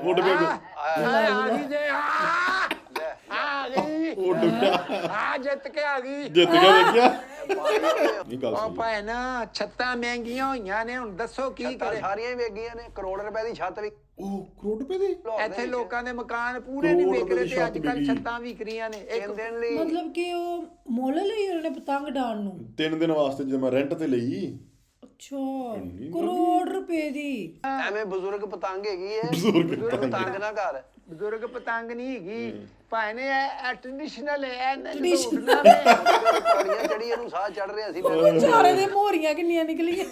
ਉੱਡ ਪਿਆ ਆ ਗਈ ਜੇ ਆ ਗਈ ਉੱਡ ਪਿਆ ਆ ਜਿੱਤ ਕੇ ਆ ਗਈ ਜਿੱਤ ਗਿਆ ਦੇਖਿਆ ਇਹ ਗੱਲ ਉਹ ਸਹੀ ਭੈਣ ਛੱਤਾਂ ਮਹਿੰਗੀਆਂ ਹੋਈਆਂ ਨੇ ਹੁਣ ਦੱਸੋ ਕੀ ਕਰੇ ਸਾਰੀਆਂ ਹੀ ਵੇਗੀਆਂ ਨੇ ਕਰੋੜ ਰੁਪਏ ਦੀ ਛੱਤ ਵੀ ਉਹ ਕਰੋੜ ਰੁਪਏ ਦੀ ਇੱਥੇ ਲੋਕਾਂ ਦੇ ਮਕਾਨ ਪੂਰੇ ਨਹੀਂ ਵਿਕ ਰਹੇ ਤੇ ਅੱਜ ਕੱਲ ਛੱਤਾਂ ਵਿਕ ਰਹੀਆਂ ਨੇ ਇੱਕ ਦਿਨ ਲਈ ਮਤਲਬ ਕਿ ਉਹ ਮੁੱਲ ਲਈ ਉਹਨੇ ਪਤੰਗ ਡਾਣ ਨੂੰ 3 ਦਿਨ ਵਾਸਤੇ ਜਦੋਂ ਮੈਂ ਰੈਂਟ ਤੇ ਲਈ ਅੱਛਾ ਕਰੋੜ ਰੁਪਏ ਦੀ ਐਵੇਂ ਬਜ਼ੁਰਗ ਪਤੰਗ ਹੈਗੀ ਏ ਬਜ਼ੁਰਗ ਪਤੰਗ ਨਾ ਘਰ ਬਜ਼ੁਰਗ ਪਤੰਗ ਨਹੀਂ ਹੈਗੀ ਭਾਵੇਂ ਨੇ ਇਹ ਟ੍ਰੈਡੀਸ਼ਨਲ ਹੈ ਉੱਡਣਾ ਨੇ ਪੌੜੀਆਂ ਚੜੀ ਇਹਨੂੰ ਸਾਹ ਚੜ ਰਿਹਾ ਸੀ ਵਿਚਾਰੇ ਦੇ ਮੋਹਰੀਆਂ ਕਿੰਨੀਆਂ ਨਿਕਲੀਆਂ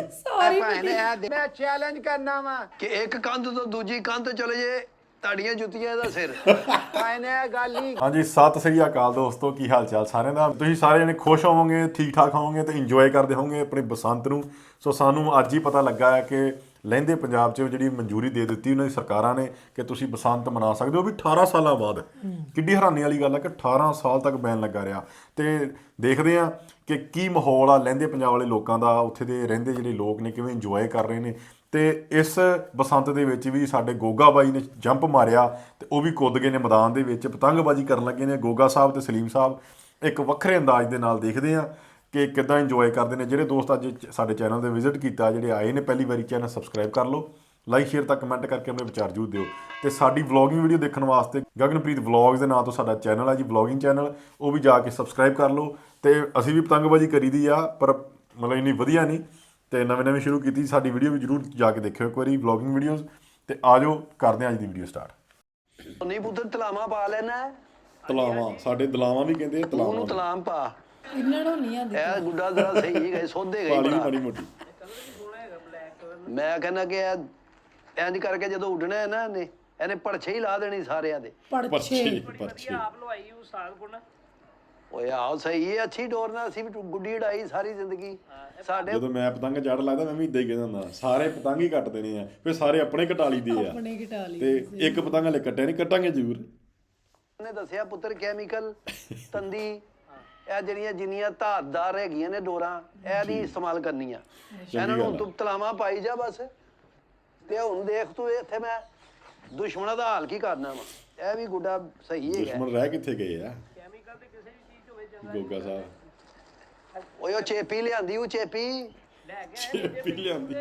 ਸਾਰੀ ਭਾਵੇਂ ਮੈਂ ਚੈਲੰਜ ਕਰਨਾ ਵਾ ਕਿ ਇੱਕ ਕੰਧ ਤੋਂ ਦੂਜੀ ਕੰਧ ਚਲੇ ਜੇ ਤੁਹਾਡੀਆਂ ਜੁੱਤੀਆਂ ਇਹਦਾ ਸਿਰ ਭਾਵੇਂ ਨੇ ਇਹ ਗੱਲ ਹੀ ਹਾਂਜੀ ਸਤਿ ਸ੍ਰੀ ਅਕਾਲ ਦੋਸਤੋ ਕੀ ਹਾਲ ਚਾਲ ਸਾਰਿਆਂ ਦਾ ਤੁਸੀਂ ਸਾਰੇ ਜਣੇ ਖੁਸ਼ ਹੋਵੋਗੇ ਠੀਕ ਠਾਕ ਹੋਵੋਗੇ ਤੇ ਇੰਜੋਏ ਕਰਦੇ ਹੋਵੋਗੇ ਆਪਣੇ ਬਸੰਤ ਨੂੰ ਸੋ ਸਾਨੂੰ ਅੱਜ ਹੀ ਪਤਾ ਲੱਗਾ ਹੈ ਕਿ ਲਹਿੰਦੇ ਪੰਜਾਬ 'ਚ ਜਿਹੜੀ ਮਨਜ਼ੂਰੀ ਦੇ ਦਿੱਤੀ ਉਹਨਾਂ ਦੀ ਸਰਕਾਰਾਂ ਨੇ ਕਿ ਤੁਸੀਂ ਬਸੰਤ ਮਨਾ ਸਕਦੇ ਹੋ ਵੀ 18 ਸਾਲਾਂ ਬਾਅਦ ਕਿੱਡੀ ਹੈਰਾਨੀ ਵਾਲੀ ਗੱਲ ਹੈ ਕਿ 18 ਸਾਲ ਤੱਕ ਬੈਨ ਲੱਗਾ ਰਿਹਾ ਤੇ ਦੇਖਦੇ ਆ ਕਿ ਕੀ ਮਾਹੌਲ ਆ ਲਹਿੰਦੇ ਪੰਜਾਬ ਵਾਲੇ ਲੋਕਾਂ ਦਾ ਉੱਥੇ ਦੇ ਰਹਿੰਦੇ ਜਿਹੜੇ ਲੋਕ ਨੇ ਕਿਵੇਂ ਇੰਜੋਏ ਕਰ ਰਹੇ ਨੇ ਤੇ ਇਸ ਬਸੰਤ ਦੇ ਵਿੱਚ ਵੀ ਸਾਡੇ ਗੋਗਾ ਬਾਈ ਨੇ ਜੰਪ ਮਾਰਿਆ ਤੇ ਉਹ ਵੀ ਕੁੱਦ ਗਏ ਨੇ ਮੈਦਾਨ ਦੇ ਵਿੱਚ ਪਤੰਗਬਾਜ਼ੀ ਕਰਨ ਲੱਗੇ ਨੇ ਗੋਗਾ ਸਾਹਿਬ ਤੇ ਸਲੀਮ ਸਾਹਿਬ ਇੱਕ ਵੱਖਰੇ ਅੰਦਾਜ਼ ਦੇ ਨਾਲ ਦੇਖਦੇ ਆ ਕਿ ਕਿੱਦਾਂ ਇੰਜੋਏ ਕਰਦੇ ਨੇ ਜਿਹੜੇ ਦੋਸਤ ਅੱਜ ਸਾਡੇ ਚੈਨਲ ਤੇ ਵਿਜ਼ਿਟ ਕੀਤਾ ਜਿਹੜੇ ਆਏ ਨੇ ਪਹਿਲੀ ਵਾਰੀ ਚੈਨਲ ਸਬਸਕ੍ਰਾਈਬ ਕਰ ਲਓ ਲਾਈਕ ਸ਼ੇਅਰ ਤਾਂ ਕਮੈਂਟ ਕਰਕੇ ਆਪਣੇ ਵਿਚਾਰ ਜ਼ਰੂਰ ਦਿਓ ਤੇ ਸਾਡੀ ਵਲੌਗਿੰਗ ਵੀਡੀਓ ਦੇਖਣ ਵਾਸਤੇ ਗਗਨਪ੍ਰੀਤ ਵਲੌਗਸ ਦੇ ਨਾਂ ਤੋਂ ਸਾਡਾ ਚੈਨਲ ਹੈ ਜੀ ਵਲੌਗਿੰਗ ਚੈਨਲ ਉਹ ਵੀ ਜਾ ਕੇ ਸਬਸਕ੍ਰਾਈਬ ਕਰ ਲਓ ਤੇ ਅਸੀਂ ਵੀ ਪਤੰਗਬਾਜ਼ੀ ਕਰੀਦੀ ਆ ਪਰ ਮਤਲਬ ਇੰਨੀ ਵਧੀਆ ਨਹੀਂ ਤੇ ਨਵੇਂ ਸ਼ੁਰੂ ਕੀਤੀ ਸਾਡੀ ਵੀਡੀਓ ਵੀ ਜ਼ਰੂਰ ਜਾ ਕੇ ਦੇਖਿਓ ਇੱਕ ਵਾਰੀ ਵਲੌਗਿੰਗ ਵੀਡੀਓਜ਼ ਤੇ ਆਜੋ ਕਰਦੇ ਹਾਂ ਅੱਜ ਦੀ ਵੀਡੀਓ ਸਟਾਰਟ ਨਹੀਂ ਪੁੱਤਰ ਤਲਾਮਾ ਪਾ ਲੈਣਾ ਤਲਾਵਾਂ ਸਾਡੇ ਦਲਾਵਾਂ ਵੀ ਕਹਿੰਦੇ ਆ ਤਲਾਵਾਂ ਉਹਨੂੰ ਤਲਾਮ ਪਾ ਇਹਨਾਂ ਨੂੰ ਨਹੀਂ ਆਂਦੀ ਇਹ ਗੁੱਡਾ ਜ਼ਰਾ ਸਹੀ ਗਏ ਸੋਧੇ ਗਏ ਪਾਲੀ ਬੜਾ। ਮਾੜੀ ਮੋਟੀ ਮੈਂ ਕਹਿੰਦਾ ਕਿ ਇੰਜ ਕਰਕੇ ਜਦੋਂ ਉੱਡਣਾ ਹੈ ਨਾ ਇਹਨੇ ਪਰਛੇ ਹੀ ਲਾ ਦੇਣੀ ਸਾਰਿਆਂ ਦੇ ਪੜਛੇ ਪਰਛੇ ਓਏ ਆਓ ਸਹੀ ਹੈ ਅੱਛੀ ਡੋਰ ਨਾਲ ਅਸੀਂ ਵੀ ਗੁੱਡੀ ਉਡਾਈ ਸਾਰੀ ਜ਼ਿੰਦਗੀ ਸਾਡੇ ਜਦੋਂ ਮੈਂ ਪਤੰਗ ਚੜ ਲੱਗਦਾ ਮੈਂ ਵੀ ਇਦਾਂ ਹੀ ਕਹਿੰਦਾ ਹੁੰਦਾ ਸਾਰੇ ਪਤੰਗ ਹੀ ਕੱਟ ਦੇਣੇ ਆ ਫਿਰ ਸਾਰੇ ਆਪਣੇ ਕਟਾ ਲਈਦੇ ਆ ਆਪਣੇ ਘਟਾ ਲਈ ਤੇ ਇੱਕ ਪਤੰਗ ਹਲੇ ਕੱਟਿਆ ਨਹੀਂ ਕੱਟਾਂਗੇ ਜ਼ਰੂਰ ਨੇ ਦੱਸਿਆ ਪੁੱਤਰ ਕੈਮੀਕਲ ਤੰਦੀ ਇਹ ਜਿਹੜੀਆਂ ਜਿੰਨੀਆਂ ਧਾਰਦਾਰ ਹੈਗੀਆਂ ਨੇ ਡੋਰਾਂ ਇਹ ਨਹੀਂ ਇਸਤੇਮਾਲ ਕਰਨੀਆਂ ਇਹਨਾਂ ਨੂੰ ਤੂੰ ਤਲਾਵਾਂ ਪਾਈ ਜਾ ਬਸ ਤੇ ਹੁਣ ਦੇਖ ਤੂੰ ਇੱਥੇ ਮੈਂ ਦੁਸ਼ਮਣਾਂ ਦਾ ਹਾਲ ਕੀ ਕਰਨਾ ਵਾ ਇਹ ਵੀ ਗੁੱਡਾ ਸਹੀ ਹੈਗਾ ਦੁਸ਼ਮਣ ਰਹਿ ਕਿੱਥੇ ਗਏ ਆ ਕੈਮੀਕਲ ਤੇ ਕਿਸੇ ਵੀ ਚੀਜ਼ ਹੋਵੇ ਗੋਗਾ ਸਾਹਿਬ ਓਏ ਉਹ ਚੇਪੀ ਲਿਆਂਦੀ ਉਹ ਚੇਪੀ ਚੇਪੀ ਲਿਆਂਦੀ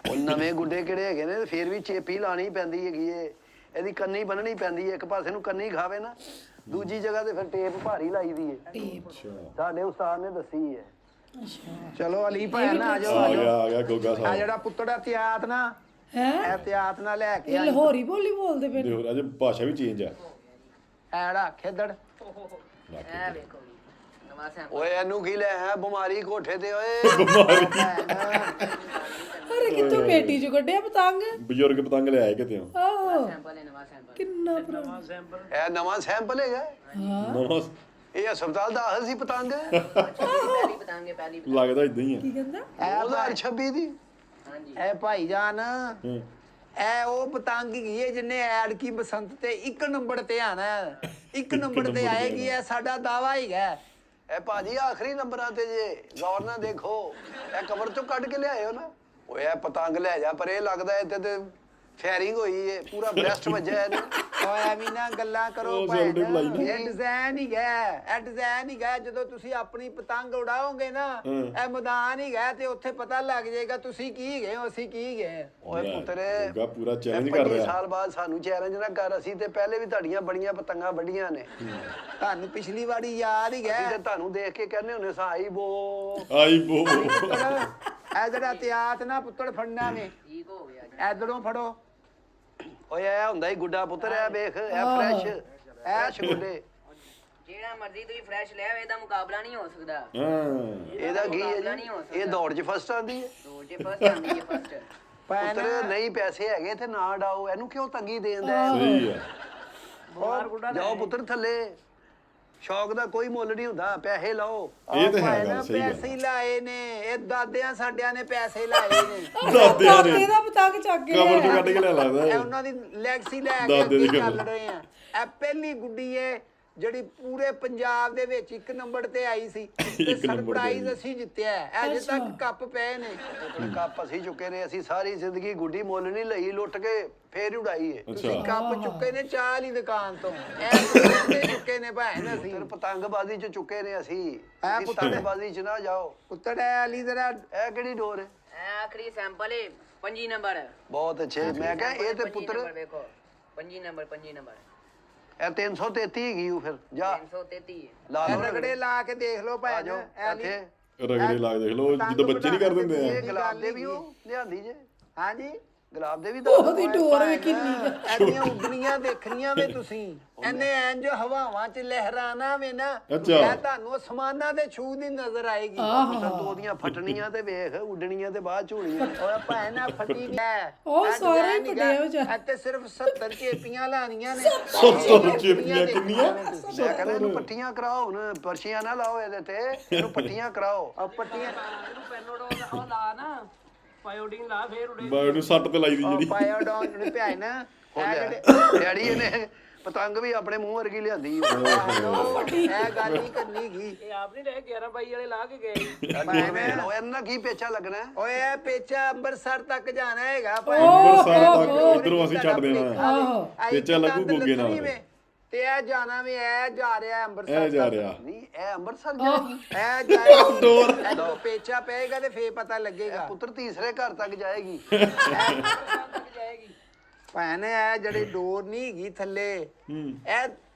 ਉਹ ਨਵੇਂ ਗੁੱਡੇ ਕਿਹੜੇ ਹੈਗੇ ਨੇ ਫੇਰ ਵੀ ਚੇਪੀ ਲਾਣੀ ਪੈਂਦੀ ਹੈਗੀ ਏ ਇਹਦੀ ਕੰਨੀ ਬੰਨਣੀ ਪੈਂਦੀ ਏ ਇੱਕ ਪਾਸੇ ਨੂੰ ਕੰਨੀ ਖਾਵੇ ਨਾ ਦੂਜੀ ਜਗ੍ਹਾ ਤੇ ਫਿਰ ਟੇਪ ਭਾਰੀ ਲਾਈਦੀ ਏ ਟੇਪ ਸਾਡੇ ਉਸਤਾਦ ਨੇ ਦੱਸੀ ਏ ਚਲੋ ਅਲੀ ਭੈਣ ਆ ਜਾਓ ਆ ਗਿਆ ਗੋਗਾ ਆ ਸਾਹਿਬ ਜਿਹੜਾ ਪੁੱਤੜਾ ਤਿਆਤ ਨਾ ਹੈ ਇਹਤਿਆਤ ਨਾਲ ਲੈ ਕੇ ਇਹ ਲਾਹੌਰੀ ਬੋਲੀ ਬੋਲਦੇ ਪਏ ਦੇਖੋ ਅਜੇ ਭਾਸ਼ਾ ਵੀ ਚੇਂਜ ਆ ਐੜਾ ਖੇਦੜ ਓਏ ਇਹਨੂੰ ਕੀ ਲੈ ਹੈ ਬਿਮਾਰੀ ਕੋਠੇ ਤੇ ਓਏ ਅਰੇ ਕਿੱਥੋਂ ਬੇਟੀ ਚ ਕੱਢਿਆ ਪਤੰਗ ਬਜ਼ੁਰਗ ਪਤੰਗ ਲਿਆਏ ਕਿਤੇ ਆਹੋ ਕਿੰਨਾ ਪੁਰਾਣਾ ਇਹ ਨਵਾਂ ਸੈਂਪਲ ਹੈਗਾ ਨਵਾਂ ਇਹ ਹਸਪਤਾਲ ਦਾ ਆਹਲ ਸੀ ਪਤੰਗ ਲੱਗਦਾ ਇਦਾਂ ਹੀ ਆ ਕੀ ਕਹਿੰਦਾ 2026 ਦੀ ਐ ਭਾਈਜਾਨ ਐ ਉਹ ਪਤੰਗ ਹੀ ਹੈ ਜਿੰਨੇ ਐਡ ਕੀ ਬਸੰਤ ਤੇ 1 ਨੰਬਰ ਤੇ ਆਣਾ 1 ਨੰਬਰ ਤੇ ਆਏਗੀ ਇਹ ਸਾਡਾ ਦਾਵਾ ਹੈਗਾ ਇਹ ਭਾਜੀ ਆਖਰੀ ਨੰਬਰਾਂ ਤੇ ਜੇ ਗੌਰ ਨਾਲ ਦੇਖੋ ਇਹ ਕਬਰ ਚੋਂ ਕੱਢ ਕੇ ਲਿਆਇਓ ਨਾ ਓਏ ਇਹ ਪਤੰਗ ਲੈ ਜਾ ਪਰ ਇਹ ਲੱਗਦਾ ਇੱਥੇ ਤੇ ਫਾਇਰਿੰਗ ਹੋਈ ਏ ਪੂਰਾ ਬੈਸਟ ਵੱਜਿਆ ਇਹਨੂੰ ਓਏ ਐਵੇਂ ਨਾ ਗੱਲਾਂ ਕਰੋ ਉਹ ਭਾਈ ਸੈਲਡ ਬੁਲਾਈ ਨਾ। ਇਹ ਡਿਜ਼ਾਈਨ ਹੀ ਹੈ ਇਹ ਡਿਜ਼ਾਈਨ ਹੀ ਹੈ ਜਦੋਂ ਤੁਸੀਂ ਆਪਣੀ ਪਤੰਗ ਉਡਾਓਗੇ ਨਾ ਇਹ ਮੈਦਾਨ ਹੀ ਹੈ ਤੇ ਉੱਥੇ ਪਤਾ ਲੱਗ ਜਾਏਗਾ ਤੁਸੀਂ ਕੀ ਗਏ ਹੋ ਅਸੀਂ ਕੀ ਗਏ ਓਏ ਪੁੱਤਰੇ ਗੋਗਾ ਪੂਰਾ ਚੈਲੰਜ ਇਹ ਕਰ 25 ਰਿਹਾ ਸਾਲ ਬਾਅਦ ਸਾਨੂੰ ਚੈਲੰਜ ਨਾ ਕਰ ਅਸੀਂ ਤੇ ਪਹਿਲੇ ਵੀ ਤੁਹਾਡੀਆਂ ਬੜੀਆਂ ਪਤੰਗਾਂ ਵੱਡੀਆਂ ਨੇ ਤੁਹਾਨੂੰ ਪਿਛਲੀ ਵਾਰੀ ਯਾਦ ਹੀ ਹੈ ਅਸੀਂ ਤੇ ਤੁਹਾਨੂੰ ਦੇਖ ਕੇ ਕਹਿੰਦੇ ਹੁੰਦੇ ਸਾਂ ਆਈ ਬੋ ਆਈ ਬੋ ਇਹ ਜਿਹੜਾ ਤਿਆਤ ਨਾ ਪੁੱਤੜ ਫੜਨਾ ਵੇ ਇਧਰੋਂ ਫੜੋ ਓਏ ਇਹ ਹੁੰਦਾ ਹੀ ਗੁੱਡਾ ਪੁੱਤਰ ਇਹ ਵੇਖ ਇਹ ਫਰੈਸ਼ ਗੁੱਡੇ ਜਿਹੜਾ ਮਰਜ਼ੀ ਤੁਸੀਂ ਫਰੈਸ਼ ਲੈ ਆਵੇ ਇਹਦਾ ਮੁਕਾਬਲਾ ਨਹੀਂ ਹੋ ਸਕਦਾ ਹਾਂ ਇਹਦਾ ਕੀ ਹੈ ਜੀ ਇਹ ਦੌੜ 'ਚ ਫਸਟ ਆਂਦੀ ਹੈ ਦੋ ਜੇ ਫਸਟ ਆਂਦੀ ਹੈ ਫਸਟ ਪੁੱਤਰ ਨਹੀਂ ਪੈਸੇ ਹੈਗੇ ਤੇ ਨਾ ਡਾਓ ਇਹਨੂੰ ਕਿਉਂ ਤੰਗੀ ਦੇਂਦਾ ਸਹੀ ਆ ਜਾਓ ਪੁੱਤਰ ਥੱਲੇ ਸ਼ੌਕ ਦਾ ਕੋਈ ਮੁੱਲ ਨਹੀਂ ਹੁੰਦਾ ਪੈਸੇ ਲਾਓ ਇਹ ਤਾਂ ਹੈ ਗੱਲ ਸਹੀ ਪੈਸੇ ਗੱਲ ਹੀ ਲਾਏ ਨੇ ਇਹ ਦਾਦਿਆਂ ਸਾਡਿਆਂ ਨੇ ਪੈਸੇ ਲਾਏ ਨੇ ਦਾਦਿਆਂ ਨੇ ਦਾਦੇ ਦਾ ਪਤੰਗ ਚੱਕ ਕੇ ਕਬਰ ਤੋਂ ਕੱਢ ਕੇ ਲੈ ਲੱਗਦਾ ਇਹ ਇਹ। ਉਹਨਾਂ ਦੀ ਲੈਗਸੀ ਲੈ ਕੇ ਦਾਦੇ ਦੀ ਅੱਗੇ ਗੱਲ। ਚੱਲ ਰਹੇ ਆ ਇਹ ਪਹਿਲੀ ਗੁੱਡੀ ਏ ਜਿਹੜੀ ਪੂਰੇ ਪੰਜਾਬ ਦੇ ਵਿੱਚ 1 ਨੰਬਰ ਤੇ ਆਈ ਸੀ ਤੇ ਸਰਪ੍ਰਾਈਜ਼ ਅਸੀਂ ਜਿੱਤਿਆ ਹੈ। ਅਜੇ ਤੱਕ ਕੱਪ ਪਏ ਨੇ। ਆਪਣੇ ਕੱਪ ਅਸੀਂ ਚੁੱਕੇ ਨੇ। ਅਸੀਂ ਸਾਰੀ ਜ਼ਿੰਦਗੀ ਗੁੱਡੀ ਮੁੱਲ ਨਹੀਂ ਲਈ, ਲੁੱਟ ਕੇ ਫੇਰ ਉਡਾਈ ਏ। ਤੁਸੀਂ ਕੱਪ ਚੁੱਕੇ ਨੇ ਚਾਹ ਵਾਲੀ ਦੁਕਾਨ ਤੋਂ, ਐ ਚੁੱਕੇ ਨੇ ਭੈਣ ਅਸੀਂ। ਪੁੱਤਰ ਪਤੰਗਬਾਜ਼ੀ ਚ ਚੁੱਕੇ ਨੇ ਅਸੀਂ। ਐ ਪਤੰਗਬਾਜ਼ੀ ਚ ਨਾ ਜਾਓ। ਪੁੱਤਰ ਐ ਵਾਲੀ ਜ਼ਰਾ ਇਹ ਕਿਹੜੀ ਡੋਰ ਹੈ? ਇਹ ਆਖਰੀ ਸੈਂਪਲ ਹੈ 25 ਨੰਬਰ। ਬਹੁਤ ਅੱਛੇ। ਮੈਂ ਕਿਹਾ ਇਹ ਤੇ ਪੁੱਤਰ ਵੇਖੋ 25 ਨੰਬਰ ਇਹ 333 ਹੈਗੀ ਉਹ। ਫਿਰ ਜਾ 333 ਹੈ। ਲਾ ਲਓ ਰਗੜੇ ਲਾ ਕੇ ਦੇਖ ਲਓ ਆ ਭੈਣ। ਜਾਓ ਐ ਲਈ ਰਗੜੇ ਲਾ ਕੇ ਦੇਖ ਲਓ, ਜਦੋਂ ਬੱਚੇ ਨਹੀਂ ਕਰ ਦਿੰਦੇ ਆ। ਇਹ ਗੁਲਾਬ ਦੇ ਵੀ ਉਹ ਲਿਆਂਦੀ ਜੇ। ਹਾਂਜੀ ਗੁਲਾਬ ਦੇ ਵੀ ਉਹਦੀ ਡੋਰ ਵੀ ਕਿੰਨੀ ਐਨੀਆਂ ਉੱਡਣੀਆਂ ਦੇਖਣੀਆਂ ਵੇ ਤੁਸੀਂ। ਐਨੇ ਇੰਜ ਹਵਾਵਾਂ 'ਚ ਲਹਿਰਾਣਾ ਵੇ ਨਾ, ਅੱਛਾ। ਇਹ ਤੁਹਾਨੂੰ ਅਸਮਾਨਾਂ ਦੇ ਛੂ ਦੀ ਨਜ਼ਰ ਆਏਗੀ। ਪੁੱਤਰ ਦੋ ਦੀਆਂ ਫਟਣੀਆਂ ਤੇ ਵੇਖ, ਉੱਡਣੀਆਂ ਤੇ ਬਾਅਦ ਝੂਣੀਆਂ। ਓਏ ਭੈਣ ਆ ਫਟੀ ਗਿਆ। ਉਹ ਸਾਰੇ ਹੀ ਵੱਡੇ ਹੋ ਜਾ। ਤੇ ਸਿਰਫ 70 ਚੇਪੀਆਂ ਲਾਣੀਆਂ ਨੇ। 70 ਚੇਪੀਆਂ ਕਿੰਨੀਆਂ? ਮੈਂ ਕਹਿੰਦਾ ਇਹਨੂੰ ਪੱਟੀਆਂ ਕਰਾਓ ਹੁਣ, ਪਰਚੀਆਂ ਨਾ ਲਾਓ ਇਹਦੇ ਤੇ, ਇਹਨੂੰ ਪੱਟੀਆਂ ਕਰਾਓ। ਆ ਪੱਟੀਆਂ ਬਾਈ ਨੂੰ ਸੱਟ ਤੇ ਲਾਈ ਦੀ ਜਿਹੜੀ। ਪਾਇਆ ਡਾਊਨ ਨੂੰ ਪਿਆਏ ਨਾ। ਡੈਡੀ ਇਹਨੇ ਪਤੰਗ ਵੀ ਆਪਣੇ ਮੂੰਹ ਵਰਗੀ ਲਿਆਂਦੀ। ਇਹ ਗੱਲ ਹੀ ਕਰਨੀ ਗੀ। ਇਹ ਆਪ ਨਹੀਂ ਰਹੇ 11 ਬਾਈ ਵਾਲੇ ਲਾ ਕੇ ਗਏ। ਇਹਨਾਂ ਕੀ ਪੇਚਾ ਲੱਗਣਾ? ਓਏ ਇਹ ਪੇਚਾ ਅੰਮ੍ਰਿਤਸਰ ਤੱਕ ਜਾਣਾ ਹੈਗਾ ਅੰਮ੍ਰਿਤਸਰ ਤੱਕ ਉਧਰੋਂ ਅਸੀਂ ਛੱਡ ਦੇਣਾ। ਆਹੋ ਪੇਚਾ ਲੱਗੂ ਗੋਗੇ ਨਾਲ। ਤੇ ਇਹ ਜਾਣਾ ਵੀ ਇਹ ਜਾ ਰਿਹਾ ਅੰਮ੍ਰਿਤਸਰ ਇਹ ਜਾ ਰਿਹਾ। ਨਹੀਂ ਇਹ ਅੰਮ੍ਰਿਤਸਰ ਜਾਏਗੀ। ਇਹ ਜਾਏਗਾ ਡੋਰ। ਜਦੋਂ ਪੇਚਾ ਪਏਗਾ ਤੇ ਫੇਰ ਪਤਾ ਲੱਗੇਗਾ। ਪੁੱਤਰ ਤੀਸਰੇ ਘਰ ਤੱਕ ਜਾਏਗੀ। ਭੈਣ ਇਹ ਜਿਹੜੀ ਡੋਰ ਨਹੀਂ ਹੈਗੀ ਥੱਲੇ, ਇਹ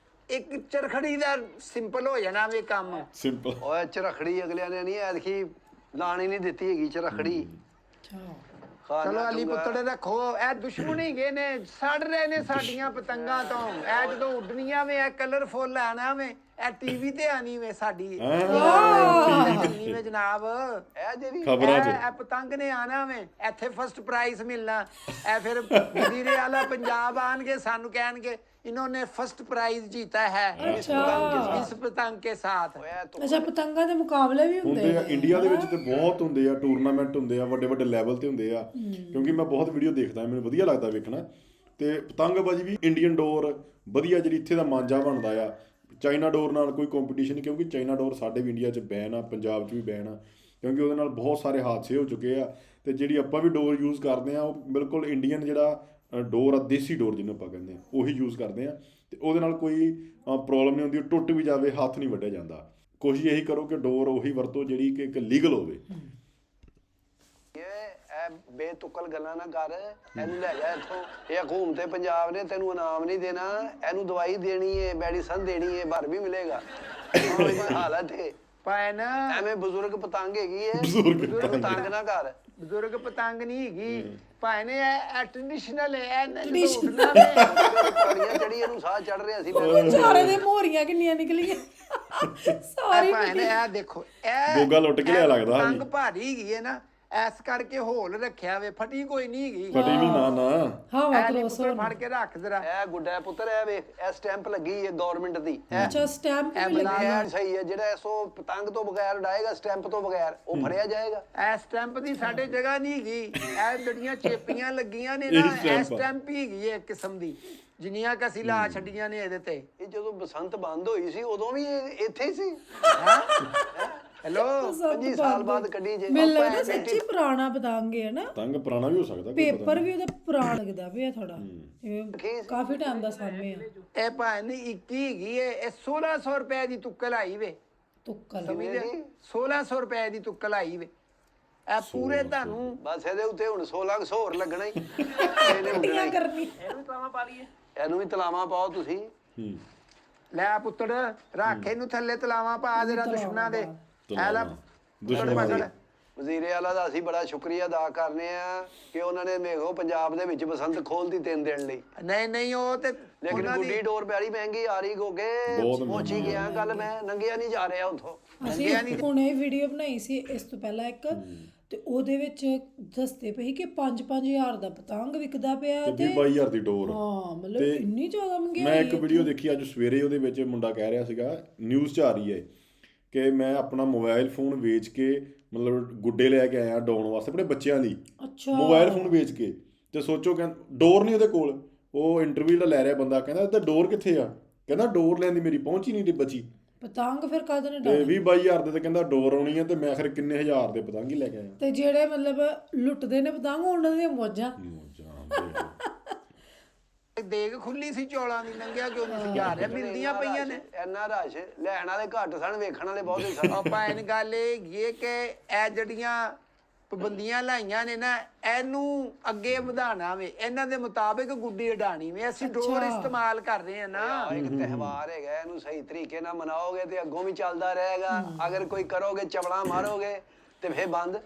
ਇੱਕ ਚਰਖੜੀ ਦਾ ਸਿੰਪਲ ਹੋ ਜਾਣਾ ਵੀ ਕੰਮ। ਸਿੰਪਲ। ਓਏ ਚਰਖੜੀ ਅਗਲਿਆਂ ਨੇ ਨਹੀਂ ਐਤਕੀ ਲਾਣੀ ਨਹੀਂ ਦਿੱਤੀ ਹੈਗੀ ਚਰਖੜੀ। ਚਲੋ ਅਲੀ ਪੁੱਤੜੇ ਰੱਖੋ। ਇਹ ਦੁਸ਼ਮਣੀ ਗਏ ਨੇ, ਸੜ ਰਹੇ ਨੇ ਸਾਡੀਆਂ ਪਤੰਗਾਂ ਤੋਂ। ਇਹ ਜਦੋਂ ਉੱਡਣੀਆਂ ਵੇ ਇਹ ਕਲਰਫੁੱਲ ਆਣਾ ਵੇ, ਇਹ ਟੀਵੀ ਤੇ ਆਣੀ ਵੇ ਸਾਡੀ ਟੀਵੀ ਵੇ ਜਨਾਬ। ਇਹ ਜਿਹੜੀ ਖਬਰਾਂ 'ਚ ਇਹ ਪਤੰਗ ਨੇ ਆਣਾ ਵੇ, ਇੱਥੇ ਫਸਟ ਪ੍ਰਾਈਜ਼ ਮਿਲਣਾ। ਇਹ ਫਿਰ ਵਜ਼ੀਰੇ ਆਲਾ ਪੰਜਾਬ ਆਣਗੇ ਸਾਨੂੰ ਕਹਿਣਗੇ इन्होंने फर्स्ट प्राइज जीता है इस पतंग के साथ। ਅੱਛਾ ਪਤੰਗਾਂ ਦੇ ਮੁਕਾਬਲੇ ਵੀ ਹੁੰਦੇ ਆ ਇੰਡੀਆ ਦੇ ਵਿੱਚ ਤੇ ਬਹੁਤ ਹੁੰਦੇ ਆ, ਟੂਰਨਾਮੈਂਟ ਹੁੰਦੇ ਆ, ਵੱਡੇ ਵੱਡੇ ਲੈਵਲ ਤੇ ਹੁੰਦੇ ਆ। ਕਿਉਂਕਿ ਮੈਂ ਬਹੁਤ ਵੀਡੀਓ ਦੇਖਦਾ, ਮੈਨੂੰ ਵਧੀਆ ਲੱਗਦਾ ਵੇਖਣਾ। ਤੇ ਪਤੰਗਬਾਜ਼ੀ ਵੀ ਇੰਡੀਅਨ ਡੋਰ ਵਧੀਆ ਜਿਹੜੀ ਇੱਥੇ ਦਾ ਮਾਂਜਾ ਬਣਦਾ ਆ। ਚਾਈਨਾ ਡੋਰ ਨਾਲ ਕੋਈ ਕੰਪੀਟੀਸ਼ਨ ਨਹੀਂ, ਕਿਉਂਕਿ ਚਾਈਨਾ ਡੋਰ ਸਾਡੇ ਵੀ ਇੰਡੀਆ 'ਚ ਬੈਨ ਆ, ਪੰਜਾਬ 'ਚ ਵੀ ਬੈਨ ਆ, ਕਿਉਂਕਿ ਉਹਦੇ ਨਾਲ ਬਹੁਤ ਸਾਰੇ ਹਾਦਸੇ ਹੋ ਚੁੱਕੇ ਆ। ਤੇ ਜਿਹੜੀ ਆਪਾਂ ਵੀ ਡੋਰ ਯੂਜ਼ ਕਰਦੇ ਆ ਉਹ ਬਿਲਕੁਲ ਇੰਡੀਅਨ ਜਿਹੜਾ ਡੋਰ ਆ, ਦੇਸੀ ਡੋਰ ਜਿਹਨੂੰ ਆਪਾਂ ਕਹਿੰਦੇ ਆ, ਉਹੀ ਯੂਜ਼ ਕਰਦੇ ਆ। ਤੇ ਉਹਦੇ ਨਾਲ ਕੋਈ ਪ੍ਰੋਬਲਮ ਨਹੀਂ ਹੁੰਦੀ, ਟੁੱਟ ਵੀ ਜਾਵੇ ਹੱਥ ਨਹੀਂ ਵੱਢਿਆ ਜਾਂਦਾ। ਕੋਸ਼ਿਸ਼ ਇਹੀ ਕਰੋ ਕਿ ਡੋਰ ਉਹੀ ਵਰਤੋ ਜਿਹੜੀ ਕਿ ਇੱਕ ਲੀਗਲ ਹੋਵੇ। ਇਹ ਬੇਤੁਕਲ ਗੱਲਾਂ ਨਾ ਕਰ। ਇਹਨੂੰ ਲੈ ਜਾ ਇੱਥੋਂ। ਇਹ ਹਕੂਮਤ ਪੰਜਾਬ ਨੇ ਤੈਨੂੰ ਇਨਾਮ ਨਹੀਂ ਦੇਣਾ, ਇਹਨੂੰ ਦਵਾਈ ਦੇਣੀ ਹੈ, ਮੈਡੀਸਨ ਦੇਣੀ ਹੈ, ਭਰ ਵੀ ਮਿਲੇਗਾ। ਹਾਲਤ ਹੈ ਭੈਣ ਐਵੇਂ ਬਜ਼ੁਰਗ ਪਤੰਗ ਹੈਗੀ ਹੈ, ਪਤੰਗ ਨਾ ਕਰ। ਬਜ਼ੁਰਗ ਪਤੰਗ ਨਹੀਂ ਹੈਗੀ ਭੈਣ, ਇਹ ਟ੍ਰੈਡੀਸ਼ਨਲ ਹੈ। ਪੌੜੀਆਂ ਚੜੀ ਇਹਨੂੰ ਸਾਹ ਚੜ ਰਿਹਾ ਸੀ। ਸਾਰੇ ਦੇ ਮੋਹਰੀਆਂ ਕਿੰਨੀਆਂ ਨਿਕਲੀਆਂ ਸਾਰੇ ਭੈਣ ਇਹ ਦੇਖੋ, ਇਹ ਗੋਗਾ ਲੁੱਟ ਕੇ ਲਿਆ ਲੱਗਦਾ। ਪਤੰਗ ਭਾਰੀ ਹੈਗੀ ਹੈ ਨਾ, ਐਸ ਕਰਕੇ ਹੋਲ ਰੱਖਿਆ ਵੇ, ਫਟੀ ਕੋਈ ਨਹੀਂ ਹੈਗੀ। ਫਟੀ ਨਹੀਂ ਨਾ ਹਵਾ ਐ ਨੀ ਕ੍ਰੋਸ ਪੁੱਤਰ ਫੜ ਕੇ ਰੱਖ ਜ਼ਰਾ। ਇਹ ਗੁੱਡਾ ਪੁੱਤਰ, ਇਹ ਵੇਖ ਇਹ ਸਟੈਂਪ ਲੱਗੀ ਹੈ ਗਵਰਨਮੈਂਟ ਦੀ। ਅੱਛਾ ਸਟੈਂਪ ਵੀ ਇਹ ਲੱਗੀ। ਸਹੀ ਹੈ। ਜਿਹੜਾ ਐਸੋ ਪਤੰਗ ਤੋਂ ਬਗੈਰ ਉਡਾਏਗਾ, ਸਟੈਂਪ ਤੋਂ ਬਗੈਰ, ਉਹ ਫੜਿਆ ਜਾਏਗਾ। ਐ ਸਟੈਂਪ ਦੀ ਸਾਡੇ ਜਗ੍ਹਾ ਨਹੀਂ ਹੈਗੀ। ਇਹ ਜਿਹੜੀਆਂ ਚੇਪੀਆਂ ਲੱਗੀਆਂ ਨੇ ਨਾ, ਇਹ ਸਟੈਂਪ ਹੀ ਹੈਗੀ ਹੈ ਇੱਕ ਕਿਸਮ ਦੀ, ਜਿੰਨੀਆਂ ਕਿ ਅਸੀਂ ਲਾ ਛੱਡੀਆਂ ਨੇ ਇਹਦੇ ਤੇ। ਇਹ ਜਦੋਂ ਬਸੰਤ ਬੰਦ ਹੋਈ ਸੀ ਉਦੋਂ ਵੀ ਇਹ ਇੱਥੇ ਹੀ ਸੀ। ਹੈਲੋ 25 ਸਾਲ ਬਾਅਦ ਕੱਢੀ ਜੇ। ਮੈਨੂੰ ਲੱਗਦਾ ਸੱਚੀ ਪੁਰਾਣਾ ਪਤੰਗ ਹੈ ਨਾ। ਪਤੰਗ ਪੁਰਾਣਾ ਵੀ ਹੋ ਸਕਦਾ। ਪੇਪਰ ਵੀ ਉਹਦਾ ਪੁਰਾਣਾ ਲੱਗਦਾ ਪਿਆ ਥੋੜਾ, ਕਾਫੀ ਟਾਈਮ ਦਾ ਸਾਹਮਣੇ ਆ। ਇਹ ਭਾਵੇਂ 21 ਹੈਗੀ ਏ। ਇਹ 1600 ਰੁਪਏ ਦੀ ਤੁੱਕਲ ਆਈ ਵੇ। ਤੁੱਕਲ 1600 ਰੁਪਏ ਦੀ ਤੁੱਕਲ ਆਈ ਵੇ। ਇਹ ਪੂਰੇ ਤੁਹਾਨੂੰ ਬਸ ਇਹਦੇ ਉੱਤੇ ਹੁਣ 1600 ਹੋਰ ਲੱਗਣਾ ਹੀ। ਕਰਨੀ ਇਹਨੂੰ ਤਲਾਵਾ ਪਾ ਲਈਏ। ਇਹਨੂੰ ਵੀ ਤਲਾਵਾਂ ਪਾਓ ਤੁਸੀਂ। ਲੈ ਪੁੱਤੜ ਰੱਖ ਇਹਨੂੰ ਥੱਲੇ ਤਲਾਵਾਂ ਪਾ ਦੇਰਾ ਦੁਸ਼ਮਣਾਂ ਦੇ। ਐ ਲੈ ਦੁਸ਼ਮਣਾਂ ਦੇ। ਵਜ਼ੀਰੇ ਆਲਾ ਦਾ ਅਸੀਂ ਬੜਾ ਸ਼ੁਕਰੀਆ ਅਦਾ ਕਰਨੇ ਆ ਕਿ ਉਹਨਾਂ ਨੇ ਵੇਖੋ ਪੰਜਾਬ ਦੇ ਵਿੱਚ ਬਸੰਤ ਖੋਲਦੀ 3 ਦਿਨ ਲਈ। ਨਹੀਂ ਉਹ ਤੇ ਲੇਕਿਨ ਗੁੱਡੀ ਡੋਰ ਬੜੀ ਮਹਿੰਗੀ ਆ ਰਹੀ ਗੋਗੇ। ਪਹੁੰਚੀ ਗਿਆ ਕੱਲ ਮੈਂ, ਨੰਗਿਆ ਨਹੀਂ ਜਾ ਰਿਹਾ ਉੱਥੋਂ। ਅਸੀਂ ਹੁਣੇ ਵੀਡੀਓ ਬਣਾਈ ਸੀ ਇਸ ਤੋਂ ਪਹਿਲਾਂ ਇੱਕ, ਤੇ ਉਹਦੇ ਵਿੱਚ ਦੱਸਦੇ ਪਈ ਕਿ 5-5000 ਦਾ ਪਤੰਗ ਵਿਕਦਾ ਪਿਆ ਤੇ 22,000 ਦੀ ਡੋਰ। ਹਾਂ ਮਤਲਬ ਇੰਨੀ ਜ਼ਿਆਦਾ ਮਹਿੰਗੀ। ਮੈਂ ਇੱਕ ਵੀਡੀਓ ਦੇਖੀ ਅੱਜ ਸਵੇਰੇ, ਉਹਦੇ ਵਿੱਚ ਮੁੰਡਾ ਕਹਿ ਰਿਹਾ ਸੀਗਾ, ਨਿਊਜ਼ 'ਚ ਆ ਰਹੀ ਹੈ ਕਿ ਮੈਂ ਆਪਣਾ ਮੋਬਾਈਲ ਫੋਨ ਵੇਚ ਕੇ ਮਤਲਬ ਗੁੱਡੇ ਲੈ ਕੇ ਆਇਆ ਡਾਉਣ ਵਾਸਤੇ ਆਪਣੇ ਬੱਚਿਆਂ ਲਈ। ਅੱਛਾ ਮੋਬਾਈਲ ਫੋਨ ਵੇਚ ਕੇ। ਤੇ ਸੋਚੋ, ਕਹਿੰਦਾ ਡੋਰ ਨਹੀਂ ਉਹਦੇ ਕੋਲ। ਉਹ ਇੰਟਰਵਿਊ ਜਿਹੜਾ ਲੈ ਰਿਹਾ ਬੰਦਾ ਕਹਿੰਦਾ ਤੇ ਡੋਰ ਕਿੱਥੇ ਆ? ਕਹਿੰਦਾ ਡੋਰ ਲੈਣ ਦੀ ਮੇਰੀ ਪਹੁੰਚ ਹੀ ਨਹੀਂ ਬਚੀ ਪਤੰਗ ਫਿਰ ਕਦ ਨੇ ਤੇ 20-22 ਹਜ਼ਾਰ ਦੇ ਤੇ ਕਹਿੰਦਾ ਡੋਰ ਆਉਣੀ ਆ ਤੇ ਮੈਂ ਆਖਰ ਕਿੰਨੇ ਹਜ਼ਾਰ ਦੇ ਪਤੰਗ ਹੀ ਲੈ ਕੇ ਆਇਆ ਤੇ ਜਿਹੜੇ ਮਤਲਬ ਲੁੱਟਦੇ ਨੇ ਪਤੰਗ ਉਹਨਾਂ ਦੀਆਂ ਮੌਜਾਂ ਦੇਗ ਖੁੱਲੀ ਸੀ ਚੌਲਾਂ ਦੀ ਨੰਗਿਆ ਕਿਉਂ ਨਹੀਂ ਸੀ ਜਾ ਰਿਹਾ ਮਿਲਦੀਆਂ ਪਈਆਂ ਨੇ ਇੰਨਾ ਰਸ਼ ਲੈਣ ਵਾਲੇ ਘੱਟ ਸਨ ਵੇਖਣ ਵਾਲੇ ਬਹੁਤੇ ਸਨ ਆਪਾਂ ਇਹ ਗੱਲ ਇਹ ਕਿ ਇਹ ਜਿਹੜੀਆਂ ਪਾਬੰਦੀਆਂ ਲਾਈਆਂ ਨੇ ਨਾ ਇਹਨੂੰ ਅੱਗੇ ਵਧਾਣਾ ਵੇ ਇਹਨਾਂ ਦੇ ਮੁਤਾਬਿਕ ਗੁੱਡੀ ਉਡਾਣੀ ਵੇ ਅਸੀਂ ਡੋਰ ਇਸਤੇਮਾਲ ਕਰ ਰਹੇ ਆ ਨਾ ਇੱਕ ਤਿਉਹਾਰ ਹੈਗਾ ਇਹਨੂੰ ਸਹੀ ਤਰੀਕੇ ਨਾਲ ਮਨਾਓਗੇ ਤੇ ਅੱਗੋਂ ਵੀ ਚੱਲਦਾ ਰਹੇਗਾ ਅਗਰ ਕੋਈ ਕਰੋਗੇ ਚਵਲਾ ਮਾਰੋਗੇ ਤੇ ਫੇਰ ਬੰਦ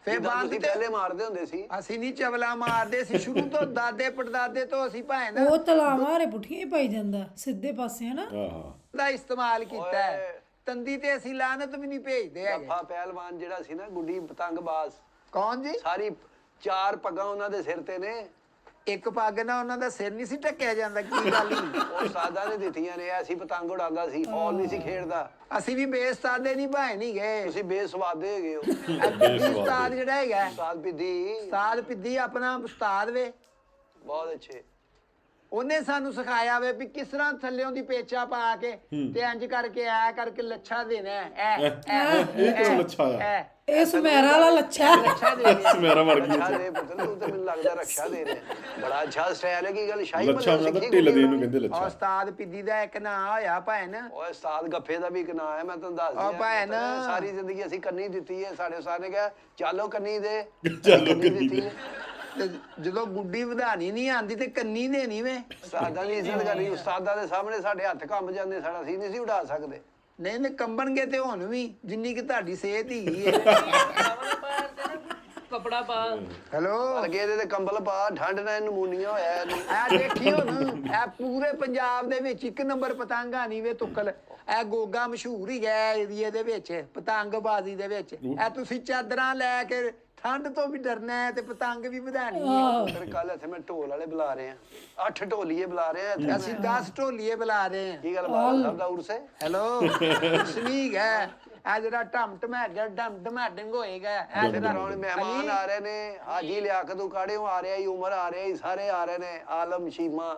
ਫੇਰ ਬੰਦ ਤੁਸੀਂ ਤੇ ਪਹਿਲੇ ਮਾਰਦੇ ਹੁੰਦੇ ਸੀ ਅਸੀਂ ਨਹੀਂ ਚਵਲਾ ਮਾਰਦੇ ਸੀ ਸ਼ੁਰੂ ਤੋਂ ਦਾਦੇ ਪੜਦਾਦੇ ਤੋਂ ਅਸੀਂ ਭਾਵੇਂ ਨਾ ਉਹ ਤਲਾਵਾਂ ਰੇ ਪੁੱਠੀਆਂ ਹੀ ਪਾਈ ਜਾਂਦਾ ਸਿੱਧੇ ਪਾਸੇ ਹਨਾ ਆਹਾ ਦਾ ਇਸਤੇਮਾਲ ਕੀਤਾ ਹੈ ਤੰਦੀ ਤੇ ਅਸੀਂ ਲਾਨਤ ਵੀ ਨਹੀਂ ਭੇਜਦੇ ਹੈਗੇ ਗੱਫਾ ਪਹਿਲਵਾਨ ਜਿਹੜਾ ਸੀ ਨਾ ਗੁੱਡੀ ਪਤੰਗਬਾਜ਼ ਕੌਣ ਜੀ ਸਾਰੀ 4 ਪੱਗਾਂ ਉਹਨਾਂ ਦੇ ਸਿਰ ਤੇ ਨੇ ਇੱਕ ਪੱਗ ਨਾਲ ਉਹਨਾਂ ਦਾ ਸਿਰ ਨਹੀਂ ਸੀ ਢੱਕਿਆ ਜਾਂਦਾ ਕੀ ਗੱਲ ਹੀ ਉਹ ਉਸਤਾਦਾਂ ਨੇ ਦਿੱਤੀਆਂ ਨੇ ਅਸੀਂ ਪਤੰਗ ਉਡਾਉਂਦਾ ਸੀ ਫੌਲ ਨਹੀਂ ਸੀ ਖੇਡਦਾ ਅਸੀਂ ਵੀ ਬੇਸਤਾਦੇ ਨਹੀਂ ਭਾਏ ਨਹੀਂ ਗਏ ਤੁਸੀਂ ਬੇਸਵਾਦੇ ਹੈਗੇ ਹੋ ਉਸਤਾਦ ਜਿਹੜਾ ਹੈਗਾ ਉਸਤਾਦ ਪਿੱਦੀ ਉਸਤਾਦ ਪਿੱਦੀ ਆਪਣਾ ਉਸਤਾਦ ਵੇ ਬਹੁਤ ਅੱਛੇ ਉਹਨੇ ਸਾਨੂੰ ਸਿਖਾਇਆ ਵੇ ਵੀ ਕਿਸ ਤਰ੍ਹਾਂ ਥੱਲਿਓਂ ਦੀ ਪੇਚਾ ਪਾ ਕੇ ਤੇ ਇੰਜ ਕਰਕੇ ਐ ਕਰਕੇ ਲੱਛਾ ਦੇਣਾ ਐ ਇਹ ਕਿਉਂ ਲੱਛਾ ਆ ਇਹ ਸੁਮੇਰਾ ਵਾਲਾ ਲੱਛਾ ਲੱਛਾ ਦੇਣਾ ਮੇਰਾ ਵੜ ਗਈ ਅੱਛਾ ਦੇ ਪੁੱਤਰ ਤੂੰ ਤੇ ਮੈਨੂੰ ਲੱਗਦਾ ਰੱਖਿਆ ਦੇ ਰਿਹਾ ਬੜਾ ਅੱਛਾ ਸਟਾਈਲ ਹੈ ਕੀ ਗੱਲ ਸ਼ਾਹੀ ਲੱਛਾ ਮੈਂ ਤਾਂ ਢਿੱਲ ਦੇ ਨੂੰ ਕਹਿੰਦੇ ਲੱਛਾ ਉਸਤਾਦ ਪਿੱਦੀ ਦਾ ਇੱਕ ਨਾਂ ਹੋਇਆ ਭੈਣ ਓਏ ਉਸਤਾਦ ਗੱਫੇ ਦਾ ਵੀ ਇੱਕ ਨਾਂ ਹੈ ਮੈਂ ਤੁਹਾਨੂੰ ਦੱਸ ਉਹ ਭੈਣ। ਦਿਆਂ ਸਾਰੀ ਜ਼ਿੰਦਗੀ ਅਸੀਂ ਕੰਨੀ ਦਿੱਤੀ ਹੈ ਸਾਡੇ ਉਸਤਾਦ ਨੇ ਕਿਹਾ ਚੱਲੋ ਕੰਨੀ ਦੇ ਚੱਲੋ ਕੰਨੀ ਦਿੱਤੀ ਦੇ। ਹੈ। ਤੇ ਜਦੋਂ ਗੁੱਡੀ ਵਧਾਣੀ ਨਹੀਂ ਆਂਦੀ ਤੇ ਕੰਨੀ ਦੇਣੀ ਵੇ ਉਸਤਾਦਾਂ ਦੀ ਇੱਜ਼ਤ ਕਰਨੀ ਉਸਤਾਦਾਂ ਦੇ ਸਾਹਮਣੇ ਸਾਡੇ ਹੱਥ ਕੰਬ ਜਾਂਦੇ ਸਾਡਾ ਅਸੀਂ ਨਹੀਂ ਸੀ ਉਡਾ ਸਕਦੇ ਨਹੀਂ ਨਹੀਂ ਕੰਬਣਗੇ ਤੇ ਹੁਣ ਵੀ ਜਿੰਨੀ ਕਿ ਤੁਹਾਡੀ ਸਿਹਤ ਹੀ ਹੈ ਕਪੜਾ ਪਾ ਹੈਲੋ ਅਲਗੇ ਇਹਦੇ ਤੇ ਕੰਬਲ ਪਾ ਠੰਡ ਨਾਲ ਨਮੂਨੀਆ ਹੋਇਆ ਇਹਨੂੰ ਇਹ ਦੇਖੀ ਹੁਣ ਇਹ ਪੂਰੇ ਪੰਜਾਬ ਦੇ ਵਿੱਚ ਇੱਕ ਨੰਬਰ ਪਤੰਗਾ ਨਹੀਂ ਵੇ ਤੁੱਕਲ ਇਹ ਗੋਗਾ ਮਸ਼ਹੂਰ ਹੀ ਹੈ ਏਰੀਏ ਦੇ ਵਿੱਚ ਪਤੰਗਬਾਜ਼ੀ ਦੇ ਵਿੱਚ ਇਹ ਤੁਸੀਂ ਚਾਦਰਾਂ ਲੈ ਕੇ ਠੰਡ ਤੋਂ ਵੀ ਡਰਨਾ ਹੈ ਤੇ ਪਤੰਗ ਵੀ ਵਧਾਣੀ ਹੈ ਫਿਰ ਕੱਲ ਇੱਥੇ ਮੈਂ ਢੋਲ ਵਾਲੇ ਬੁਲਾ ਰਹੇ ਆ 8 ਢੋਲੀਏ ਬੁਲਾ ਰਹੇ ਆ ਇੱਥੇ ਅਸੀਂ 10 ਢੋਲੀਏ ਬੁਲਾ ਰਹੇ ਹਾਂ ਕੀ ਗੱਲ ਬਾਤ ਸਾਹਿਬ ਦਾ ਉਰਸ ਹੈ ਹੈਲੋ ਸਨੀਕ ਹੈ ਇਹ ਜਿਹੜਾ ਢਮ ਢਮੈਗਾ ਢਮ ਢਮਾਡਿੰਗ ਹੋਏਗਾ ਇਹ ਜਿਹੜਾ ਹੁਣ ਮਹਿਮਾਨ ਆ ਰਹੇ ਨੇ ਹਾਜੀ ਲਿਆਕਤ ਉਕਾੜਿਓ ਆ ਰਿਹਾ ਈ ਉਮਰ ਆ ਰਿਹਾ ਈ ਸਾਰੇ ਆ ਰਹੇ ਨੇ ਆਲਮ ਸ਼ੀਮਾ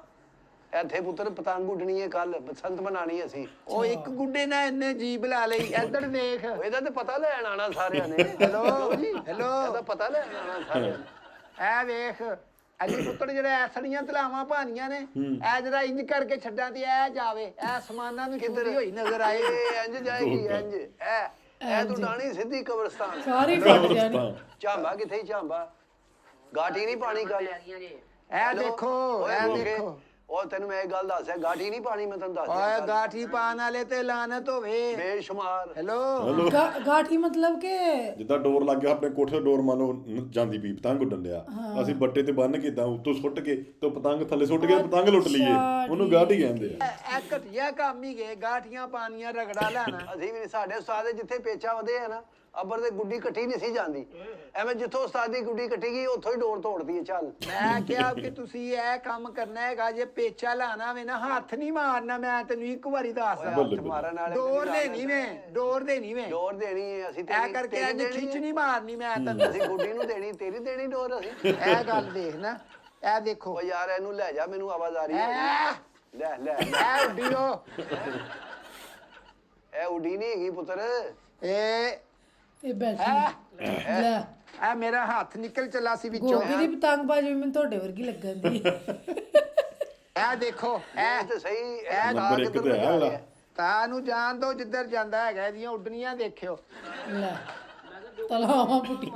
ਇੱਥੇ ਪੁੱਤਰ ਪਤੰਗ ਉੱਡਣੀ ਹੈ ਕੱਲ ਬਸੰਤ ਮਨਾਣੀ ਅਸੀਂ ਉਹ ਇੱਕ ਗੁੱਡੇ ਨਾਲ ਇਹਨੇ ਜੀ ਬੁਲਾ ਲਈ ਇੱਧਰ ਦੇਖ ਇਹਦਾ ਤੇ ਪਤਾ ਲੈਣ ਆਣਾ ਸਾਰਿਆਂ ਨੇ ਹੈਲੋ ਹੈਲੋ ਇਹਦਾ ਪਤਾ ਲੈਣ ਆਣਾ ਸਾਰਿਆਂ ਨੇ ਇਹ ਵੇਖ ਅਜੀ ਪੁੱਤਰ ਜਿਹੜੇ ਐਸੜੀਆਂ ਤਲਾਵਾਂ ਭਾਨੀਆਂ ਨੇ ਇਹ ਜਿਹੜਾ ਇੰਜ ਕਰਕੇ ਛੱਡਾਂ ਤੇ ਇਹ ਜਾਵੇ ਇਹ ਸਮਾਨਾਂ ਨੂੰ ਕਿੱਧਰ ਹੋਈ ਨਜ਼ਰ ਆਏ ਇਹ ਇੰਜ ਜਾਏਗੀ ਇੰਜ ਇਹ ਤੂੰ ਡਾਣੀ ਸਿੱਧੀ ਕਬਰਸਤਾਨ ਸਾਰੀ ਫਟ ਜਾਣੀ ਝਾਂਬਾ ਕਿੱਥੇ ਝਾਂਬਾ ਗਾਟੀ ਨਹੀਂ ਪਾਣੀ ਕੱਲ ਇਹ ਦੇਖੋ ਇਹ ਦੇਖੋ ਉਹ ਤੈਨੂੰ ਮੈਂ ਇਹ ਗੱਲ ਦੱਸਿਆ ਗਾਟੀ ਨਹੀਂ ਪਾਣੀ ਮੈਂ ਤੈਨੂੰ ਦੱਸਿਆ ਓਏ ਗਾਠੀ ਪਾਣ ਵਾਲੇ ਤੇ ਲਾਨਤ ਹੋਵੇ ਬੇਸ਼ੁਮਾਰ ਹੈਲੋ ਗਾਠੀ ਮਤਲਬ ਕਿ ਜਿੱਦਾਂ ਡੋਰ ਲੱਗ ਗਿਆ ਆਪਣੇ ਕੋਠੇ ਤੇ ਡੋਰ ਮੰਨ ਲਓ ਜਾਂਦੀ ਪਈ ਪਤੰਗ ਉੱਡਣ ਲਿਆ ਅਸੀਂ ਬੱਟੇ ਤੇ ਬੰਨ ਕੇ ਇਦਾਂ ਉੱਤੋਂ ਸੁੱਟ ਕੇ ਤੇ ਪਤੰਗ ਥੱਲੇ ਸੁੱਟ ਕੇ ਪਤੰਗ ਲੁੱਟ ਲਈਏ ਉਹਨੂੰ ਗਾਢੀ ਕਹਿੰਦੇ ਆ ਇਹ ਘਟਿਆ ਕੰਮ ਹੀ ਗਏ ਗਾਠੀਆਂ ਪਾਣੀਆਂ ਰਗੜਾ ਲੈਣਾ ਅਸੀਂ ਵੀ ਸਾਡੇ ਉਸਤਾਦ ਦੇ ਜਿੱਥੇ ਪੇਚਾ ਵਧੇ ਆ ਨਾ ਅੱਬਰ ਤੇ ਗੁੱਡੀ ਕੱਟੀ ਨਹੀਂ ਸੀ ਜਾਂਦੀ ਐਵੇਂ ਜਿੱਥੋਂ ਉਸਤਾਦ ਦੀ ਗੁੱਡੀ ਕੱਟੀ ਗਈ ਉੱਥੋਂ ਹੀ ਡੋਰ ਤੋੜਦੀ ਹੈ ਚੱਲ ਮੈਂ ਕਿਹਾ ਕਿ ਤੁਸੀਂ ਇਹ ਕੰਮ ਕਰਨਾ ਹੈਗਾ ਜੇ ਪੇਚਾ ਲਾਣਾ ਵੇ ਨਾ ਹੱਥ ਨਹੀਂ ਮਾਰਨਾ ਮੈਂ ਤੈਨੂੰ ਇੱਕ ਵਾਰੀ ਦੱਸਦਾ ਹੱਥ ਮਾਰਨ ਵਾਲੇ ਡੋਰ ਦੇ ਨਹੀਂ ਵੇ ਡੋਰ ਦੇ ਨਹੀਂ ਵੇ ਡੋਰ ਦੇਣੀ ਹੈ ਅਸੀਂ ਐ ਕਰਕੇ ਇੰਜ ਖਿੱਚ ਨਹੀਂ ਮਾਰਨੀ ਮੈਂ ਤੈਨੂੰ ਅਸੀਂ ਗੁੱਡੀ ਨੂੰ ਦੇਣੀ ਤੇਰੀ ਦੇਣੀ ਡੋਰ ਅਸੀਂ ਇਹ ਗੱਲ ਦੇਖ ਨਾ ਇਹ ਦੇਖੋ ਓ ਯਾਰ ਇਹਨੂੰ ਲੈ ਜਾ ਮੈਨੂੰ ਆਵਾਜ਼ ਆ ਰਹੀ ਹੈ ਇਹ ਲੈ ਲੈ ਇਹ ਉੱਡੀਓ ਇਹ ਉਡੀ ਨਹੀਂ ਹੈਗੀ ਪੁੱਤਰ ਇਹ ਇਹ ਬੈਠੀ ਲੈ ਇਹ ਮੇਰਾ ਹੱਥ ਨਿਕਲ ਚੱਲਾ ਸੀ ਵਿੱਚੋਂ ਗੋਗੀ ਦੀ ਪਤੰਗਬਾਜ਼ੀ ਵੀ ਮੈਨੂੰ ਤੁਹਾਡੇ ਵਰਗੀ ਲੱਗਣ ਦੀ ਇਹ ਦੇਖੋ ਇਹ ਤੇ ਸਹੀ ਇਹ ਨੰਬਰ ਇੱਕ ਤੇ ਹੈ ਵਾਲਾ ਤਾਂ ਨੂੰ ਜਾਣ ਦੋ ਜਿੱਧਰ ਜਾਂਦਾ ਹੈਗਾ ਇਹਦੀਆਂ ਉੱਡਣੀਆਂ ਦੇਖਿਓ ਲੈ ਤਲਾਵਾਂ ਪੁੱਟੀ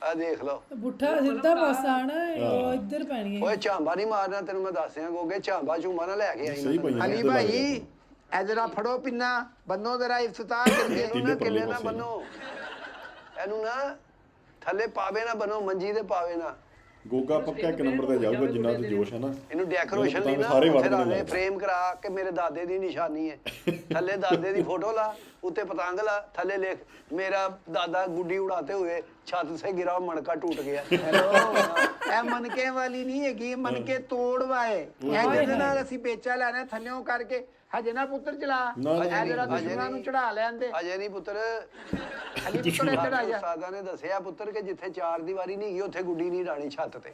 ਆ ਦੇਖ ਲਓ ਬੁੱਠਾ ਸਿੱਧਾ ਪਾਸਾ ਆਣਾ ਉਹ ਇੱਧਰ ਪੈਣੀ ਓਏ ਝਾਂਬਾ ਨਹੀਂ ਮਾਰਨਾ ਤੈਨੂੰ ਮੈਂ ਦੱਸਿਆ ਗੋਗੇ ਝਾਂਬਾ ਝੂਮਾ ਨਾ ਲੈ ਕੇ ਆਈ ਸਹੀ ਪਈਆਂ ਅਲੀ ਭਾਈ ਇਹ ਜਰਾ ਫੜੋ ਪਿੰਨਾ ਬੰਨੋ ਜਰਾ ਇਫਤਾਰ ਕਰਕੇ ਇਹਨੂੰ ਨਾ ਕਿੱਲੇ ਨਾ ਬੰਨੋ ਇਹਨੂੰ ਨਾ ਥੱਲੇ ਪਾਵੇ ਨਾ ਬੰਨੋ ਮੰਜੀ ਦੇ ਪਾਵੇ ਨਾ ਗੋਗਾ ਪੱਕਾ ਇੱਕ ਨੰਬਰ ਤੇ ਜਾਊਗਾ ਜਿੰਨਾ ਤੇ ਜੋਸ਼ ਹੈ ਨਾ ਇਹਨੂੰ ਡੈਕੋਰੇਸ਼ਨ ਲਈ ਨਾ ਸਾਰੇ ਉੱਥੇ ਵੜਦੇ ਨੇ ਫਰੇਮ ਕਰਾ ਕੇ ਮੇਰੇ ਦਾਦੇ ਦੀ ਨਿਸ਼ਾਨੀ ਹੈ ਥੱਲੇ ਦਾਦੇ ਦੀ ਫੋਟੋ ਲਾ ਉੱਤੇ ਪਤੰਗ ਲਾ ਥੱਲੇ ਲਿਖ ਮੇਰਾ ਦਾਦਾ ਗੁੱਡੀ ਉਡਾਤੇ हुए छत से गिरा मणका टूट गया ਇਹ ਮਨਕੇ ਵਾਲੀ ਨਹੀਂ ਹੈਗੀ ਮਨਕੇ ਤੋੜ ਵਾਏ ਇਹ ਜਿਹਦੇ ਨਾਲ ਅਸੀਂ ਪੇਚਾ ਲੈਣਾ ਥੱਲਿਓਂ ਕਰਕੇ ਹਜੇ ਨਾ ਪੁੱਤਰ ਚਲਾ ਨਾ, ਨਾ, ਇਹ ਜਰਾ ਹਜੇ ਦੁਸ਼ਮਣਾਂ ਨੂੰ ਨਹੀਂ। ਚੜਾ ਲੈਂਦੇ ਅਜੇ ਨਹੀਂ ਪੁੱਤਰ ਅਲੀ ਪੁੱਤਰ ਇੱਧਰ ਆ ਜਾ ਉਸਤਾਦਾਂ ਨੇ ਦੱਸਿਆ ਪੁੱਤਰ ਕਿ ਜਿੱਥੇ ਚਾਰ ਦੀਵਾਰੀ ਨਹੀਂ ਗਈ ਉੱਥੇ ਗੁੱਡੀ ਨਹੀਂ ਡਾਣੀ ਛੱਤ ਤੇ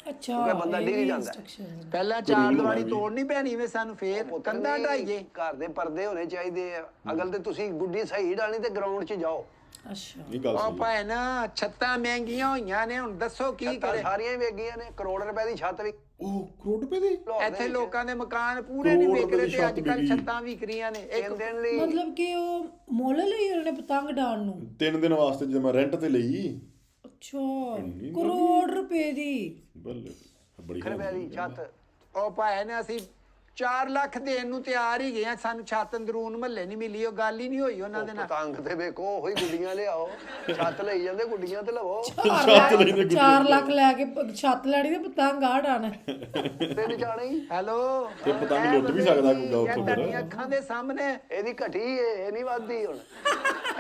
ਅੱਛਾ ਕਿਉਂਕਿ ਬੰਦਾ ਇਹ ਡਿੱਗ ਵੀ ਜਾਂਦਾ। instructions ਨੇ। ਪਹਿਲਾਂ ਚਾਰ ਦੀਵਾਰੀ ਤੋੜਨੀ ਪੈਣੀ ਵੇ ਸਾਨੂੰ ਫੇਰ ਪੁੱਤਰ ਕੰਧਾਂ ਨਹੀਂ, ਢਾਈਏ ਘਰ ਦੇ ਪਰਦੇ ਹੋਣੇ ਚਾਹੀਦੇ ਆ ਅਗਲ ਤੇ ਤੁਸੀਂ ਗੁੱਡੀ ਸਹੀ ਡਾਣੀ ਤੇ ਗਰਾਊਂਡ 'ਚ ਜਾਓ ਅੱਛਾ ਇਹ ਗੱਲ ਉਹ ਸਹੀ ਭਾਏ ਨਾ ਛੱਤਾਂ ਮਹਿੰਗੀਆਂ ਹੋਈਆਂ ਨੇ ਹੁਣ ਦੱਸੋ ਕੀ ਛੱਤਾਂ ਕਰੇ ਸਾਰੀਆਂ ਹੀ ਵੇਗੀਆਂ ਨੇ ਕਰੋੜ ਰੁਪਏ ਦੀ ਛੱਤ ਵੀ ਉਹ ਕਰੋੜ ਰੁਪਏ ਦੀ ਲਾਹੌਰ ਦੇ ਇੱਥੇ ਵਿੱਚ ਲੋਕਾਂ ਦੇ ਮਕਾਨ ਪੂਰੇ ਨਹੀਂ ਕਰੋੜ ਵਿਕ ਰਹੇ ਰੁਪਏ ਦੀ ਤੇ ਅੱਜ ਛੱਤ ਕੱਲ ਵਿਕੀ। ਛੱਤਾਂ ਵਿਕ ਰਹੀਆਂ ਨੇ ਇੱਕ ਤਿੰਨ ਦਿਨ ਲਈ ਮਤਲਬ ਕਿ ਉਹ ਮੁੱਲ ਲਈ ਉਹਨਾਂ ਨੇ ਪਤੰਗ ਡਾਣ ਨੂੰ 3 ਦਿਨ ਵਾਸਤੇ ਜਦੋਂ ਮੈਂ ਰੈਂਟ ਤੇ ਲਈ ਅੱਛਾ ਕਰੋੜ ਰੁਪਏ ਦੀ ਬੱਲੇ ਬੜੀ ਰੁਪਏ ਦੀ ਛੱਤ ਉਹ ਭਾਏ ਨੇ ਅਸੀਂ 4 ਲੱਖ ਦੇਣ ਨੂੰ ਤਿਆਰ ਹੀ ਗਏ ਆ ਸਾਨੂੰ ਛੱਤ ਅੰਦਰੂਨ ਮਹੱਲੇ ਨਹੀਂ ਮਿਲੀ ਉਹ ਗੱਲ ਹੀ ਨਹੀਂ ਹੋਈ ਉਹਨਾਂ ਦੇ ਨਾਲ ਪਤੰਗ ਤੇ ਵੇਖੋ ਉਹੀ ਗੁੱਡੀਆਂ ਲਿਆਓ ਛੱਤ ਲਈ ਜਾਂਦੇ ਗੁੱਡੀਆਂ ਤੇ ਲਵੋ 4 ਲੱਖ ਲੈ ਕੇ ਛੱਤ ਲੈਣੀ ਤੇ ਪਤੰਗ ਆ ਡਾਣਾ ਤਿੰਨ ਜਾਣੇ ਹੀ ਹੈਲੋ ਤੇ ਪਤੰਗ ਲੁੱਟ ਵੀ ਸਕਦਾ ਕੋਈ ਉੱਥੋਂ ਫਿਰ। ਤੁਹਾਡੀਆਂ ਅੱਖਾਂ ਦੇ ਸਾਹਮਣੇ ਇਹਦੀ ਘਟੀ ਏ ਇਹ ਨਹੀਂ ਵੱਧਦੀ ਹੁਣ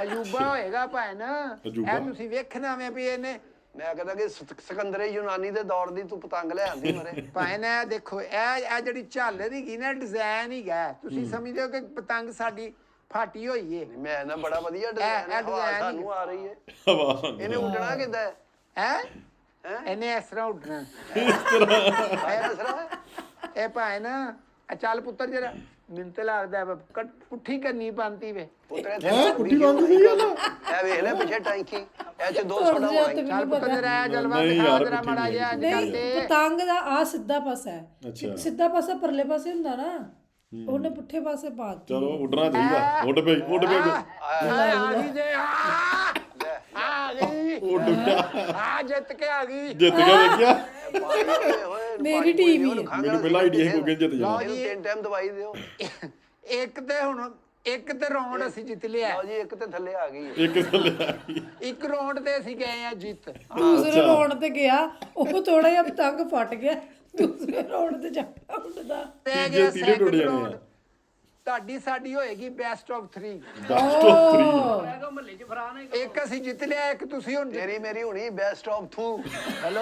ਅਜੂਬਾ ਹੋਏਗਾ ਭਾਏ ਨਾ ਅਜੂਬਾ? ਇਹ ਤੁਸੀਂ ਵੇਖਣਾ ਵੇ ਵੀ ਇਹਨੇ ਮੈਂ ਕਹਿੰਦਾ ਕਿ ਸਿਕੰਦਰੇ ਯੂਨਾਨੀ ਦੇ ਦੌਰ ਦੀ ਤੂੰ ਪਤੰਗ ਲੈ ਆਂਦੀ ਮਰੇ ਭਾਏ ਨਾ ਇਹ ਦੇਖੋ ਇਹ ਜਿਹੜੀ ਝਾਲਰ ਦੀ ਨਾ ਡਿਜ਼ਾਈਨ ਹੀ ਗਾ ਤੁਸੀਂ ਸਮਝਦੇ ਹੋ ਕਿ ਪਤੰਗ ਸਾਡੀ ਫਾਟੀ ਹੋਈ ਏ ਮੈਂ ਨਾ ਬੜਾ ਵਧੀਆ ਡਿਜ਼ਾਈਨ ਹੈ ਇਹ ਹਵਾ design ਹੀ ਸਾਨੂੰ ਆ ਰਹੀ ਹੈ ਹਵਾ ਸਾਨੂੰ। ਇਹਨੇ ਉੱਡਣਾ ਕਿੱਦਾਂ ਹੈ ਹੈ ਇਹਨੇ ਇਸ ਤਰ੍ਹਾਂ ਉੱਡਣਾ ਆਇਆ ਸਰਾ ਇਹ ਭਾਏ ਨਾ ਚੱਲ ਪੁੱਤਰ ਜਰਾ ਮੈਨੂੰ ਤੇ ਲੱਗਦਾ ਪੁੱਠੀ ਕਰਨੀ ਪੰਤੀ ਵੇ ਪੁੱਤਰੇ ਪੁੱਠੀ ਬੰਦ ਹੋਈ ਆ ਨਾ। ਇਹ ਵੇਖ ਲੈ ਪਿੱਛੇ ਟੈਂਕੀ ਇਹ ਚ 200 ਦਾ ਵਾਈ ਚੱਲ ਪੁੱਤਰ ਜਰਾ ਜਲਵਾ ਨਹੀਂ ਦਿਖਾ ਯਾਰ, ਜਰਾ ਪੁੱਠੀ ਮੜਾ ਨਹੀਂ ਜਿਹਾ ਇੰਝ ਨਹੀਂ ਕਰਕੇ ਪਤੰਗ ਦਾ ਆ ਸਿੱਧਾ ਪਾਸਾ ਹੈ ਅੱਛਾ। ਸਿੱਧਾ ਪਾਸਾ ਪਰਲੇ ਪਾਸੇ ਹੁੰਦਾ ਨਾ ਉਹਨੇ ਪੁੱਠੇ ਪਾਸੇ ਪਾ ਦਿੱਤੀ ਚਲੋ ਉੱਡਣਾ ਚਾਹੀਦਾ ਉੱਡ ਪਈ ਆ ਗਈ ਜੇ ਆ ਗਈ ਉੱਡ ਗਿਆ ਆ ਜਿੱਤ ਕੇ ਆ ਗਈ ਜਿੱਤ ਗਿਆ ਵੇਖਿਆ ਮੇਰੀ ਟੀਮ ਹੀ ਹੈ। ਮੈਨੂੰ ਪਹਿਲਾਂ ਆਈਡੀਆ ਸੀ ਕੋਈ ਜਿੱਤ ਜਾਣਾ ਇਹਨੂੰ ਤਿੰਨ ਟਾਈਮ ਦਵਾਈ ਦਿਓ ਇੱਕ ਤੇ ਰਾਉਂਡ ਅਸੀਂ ਜਿੱਤ ਲਿਆ ਲਓ ਜੀ ਇੱਕ ਤੇ ਥੱਲੇ ਆ ਗਈ ਇੱਕ ਥੱਲੇ ਆ ਗਈ। ਇੱਕ ਰਾਉਂਡ ਤੇ ਅਸੀਂ ਗਏ ਆ ਜਿੱਤ ਦੂਸਰੇ ਰਾਉਂਡ ਤੇ ਗਿਆ ਉਹ ਥੋੜਾ ਜਿਹਾ ਪਤੰਗ ਫਟ ਗਿਆ ਦੂਸਰੇ ਰਾਉਂਡ ਤੇ ਜਾ ਉੱਡਦਾ ਰਹਿ ਤੀਜੇ ਗਿਆ ਤੀਜੇ ਟੁੱਟ second ਜਾਣੇ ਆ। round। ਤੁਹਾਡੀ ਸਾਡੀ ਹੋਏਗੀ ਬੈਸਟ ਆਫ 3 ਇੱਕ ਅਸੀਂ ਜਿੱਤ ਲਿਆ ਇੱਕ ਤੁਸੀਂ ਹੁਣ ਤੇਰੀ ਮੇਰੀ ਹੋਣੀ ਬੈਸਟ ਆਫ ਥੂ hello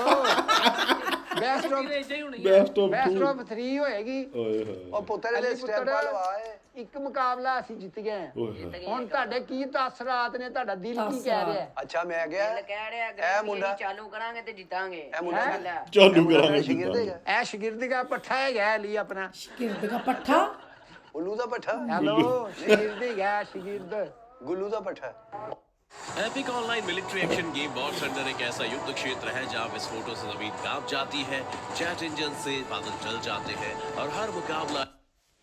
best of best of best of 3 ਹੋਏਗੀ ਓਏ ਹੋਏ ਉਹ ਪੁੱਤਰ ਦੇ ਅਲੀ ਸਟੈਪ ਪੁੱਤਰ, ਲਵਾਏ ਇੱਕ ਮੁਕਾਬਲਾ ਅਸੀਂ ਜਿੱਤ ਗਏ ਹਾਂ। ਓਏ ਹੋਏ ਹੁਣ ਤੁਹਾਡੇ ਕੀ ਤਾਸਰਾਤ ਨੇ ਤੁਹਾਡਾ ਦਿਲ ਕੀ ਕਹਿ ਰਿਹਾ ਹੈ? ਅੱਛਾ ਮੈਂ ਗਿਆ ਕਹਿ ਰਿਹਾ ਇਹ ਮੁੰਡਾ ਚਾਲੂ ਕਰਾਂਗੇ ਤੇ ਜਿੱਤਾਂਗੇ ਇਹ ਮੁੰਡਾ ਚਾਲੂ ਕਰਾਂਗੇ ਸ਼ਗਿਰਦ ਹੈਗਾ ਇਹ ਸ਼ਗਿਰਦ ਦਾ ਪੱਠਾ ਹੈਗਾ ਲਈ ਆਪਣਾ ਕਿਰਦ ਦਾ ਪੱਠਾ ਉੱਲੂ ਦਾ ਪੱਠਾ ਹੈਲੋ ਸ਼ਗਿਰਦ ਹੈਗਾ ਸ਼ਗਿਰਦ ਗੁੱਲੂ ਦਾ ਪੱਠਾ epic online military action game box under एक ऐसा युद्ध क्षेत्र है जहां इस फोटो से जमीन कांप जाती है, जेट इंजन से बादल जल जाते हैं और हर मुकाबला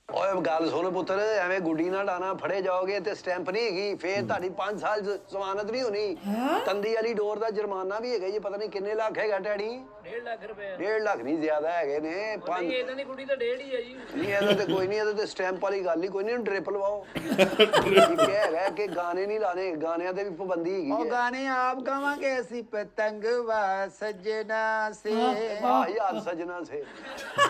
ਓਏ ਗੱਲ ਸੁਣ ਪੁੱਤਰ ਐਵੇਂ ਗੁੱਡੀ ਨਾਲ ਡਾਣਾ ਫੜੇ ਜਾਓਗੇ ਤੇ ਸਟੈਂਪ ਨਹੀਂ ਹੈਗੀ ਫੇਰ ਤੁਹਾਡੀ 5 ਸਾਲ ਜ਼ਮਾਨਤ ਨਹੀਂ ਹੋਣੀ ਤੰਦੀ ਵਾਲੀ ਡੋਰ ਦਾ ਜੁਰਮਾਨਾ ਵੀ ਹੈਗਾ ਜੀ ਪਤਾ ਨਹੀਂ ਕਿੰਨੇ ਲੱਖ ਹੈਗਾ ਡੈਡੀ 1.5 ਲੱਖ ਰੁਪਏ 1.5 ਲੱਖ ਨਹੀਂ ਜ਼ਿਆਦਾ ਹੈਗੇ ਨੇ ਨਹੀਂ ਇਹਦਾਂ ਦੀ ਗੁੱਡੀ ਤਾਂ 1.5 ਹੀ ਹੈ ਜੀ ਨਹੀਂ ਇਹਦਾ ਤੇ ਕੋਈ ਨਹੀਂ ਇਹਦਾ ਤੇ ਸਟੈਂਪ ਵਾਲੀ ਗੱਲ ਹੀ ਕੋਈ ਨਹੀਂ ਡ੍ਰਿਪ ਲਵਾਓ ਇਹ ਹੈਗਾ ਕਿ ਗਾਣੇ ਨਹੀਂ ਲਾਣੇ ਗਾਣਿਆਂ ਤੇ ਵੀ ਪਾਬੰਦੀ ਹੈਗੀ ਉਹ ਹੈ ਗਾਣੇ ਆਪ ਗਾਵਾਂਗੇ ਅਸੀਂ ਪਤੰਗਵਾ ਸੱਜਣਾ ਸੇ ਆਹ ਯਾਰ ਸਜਣਾ ਸੇ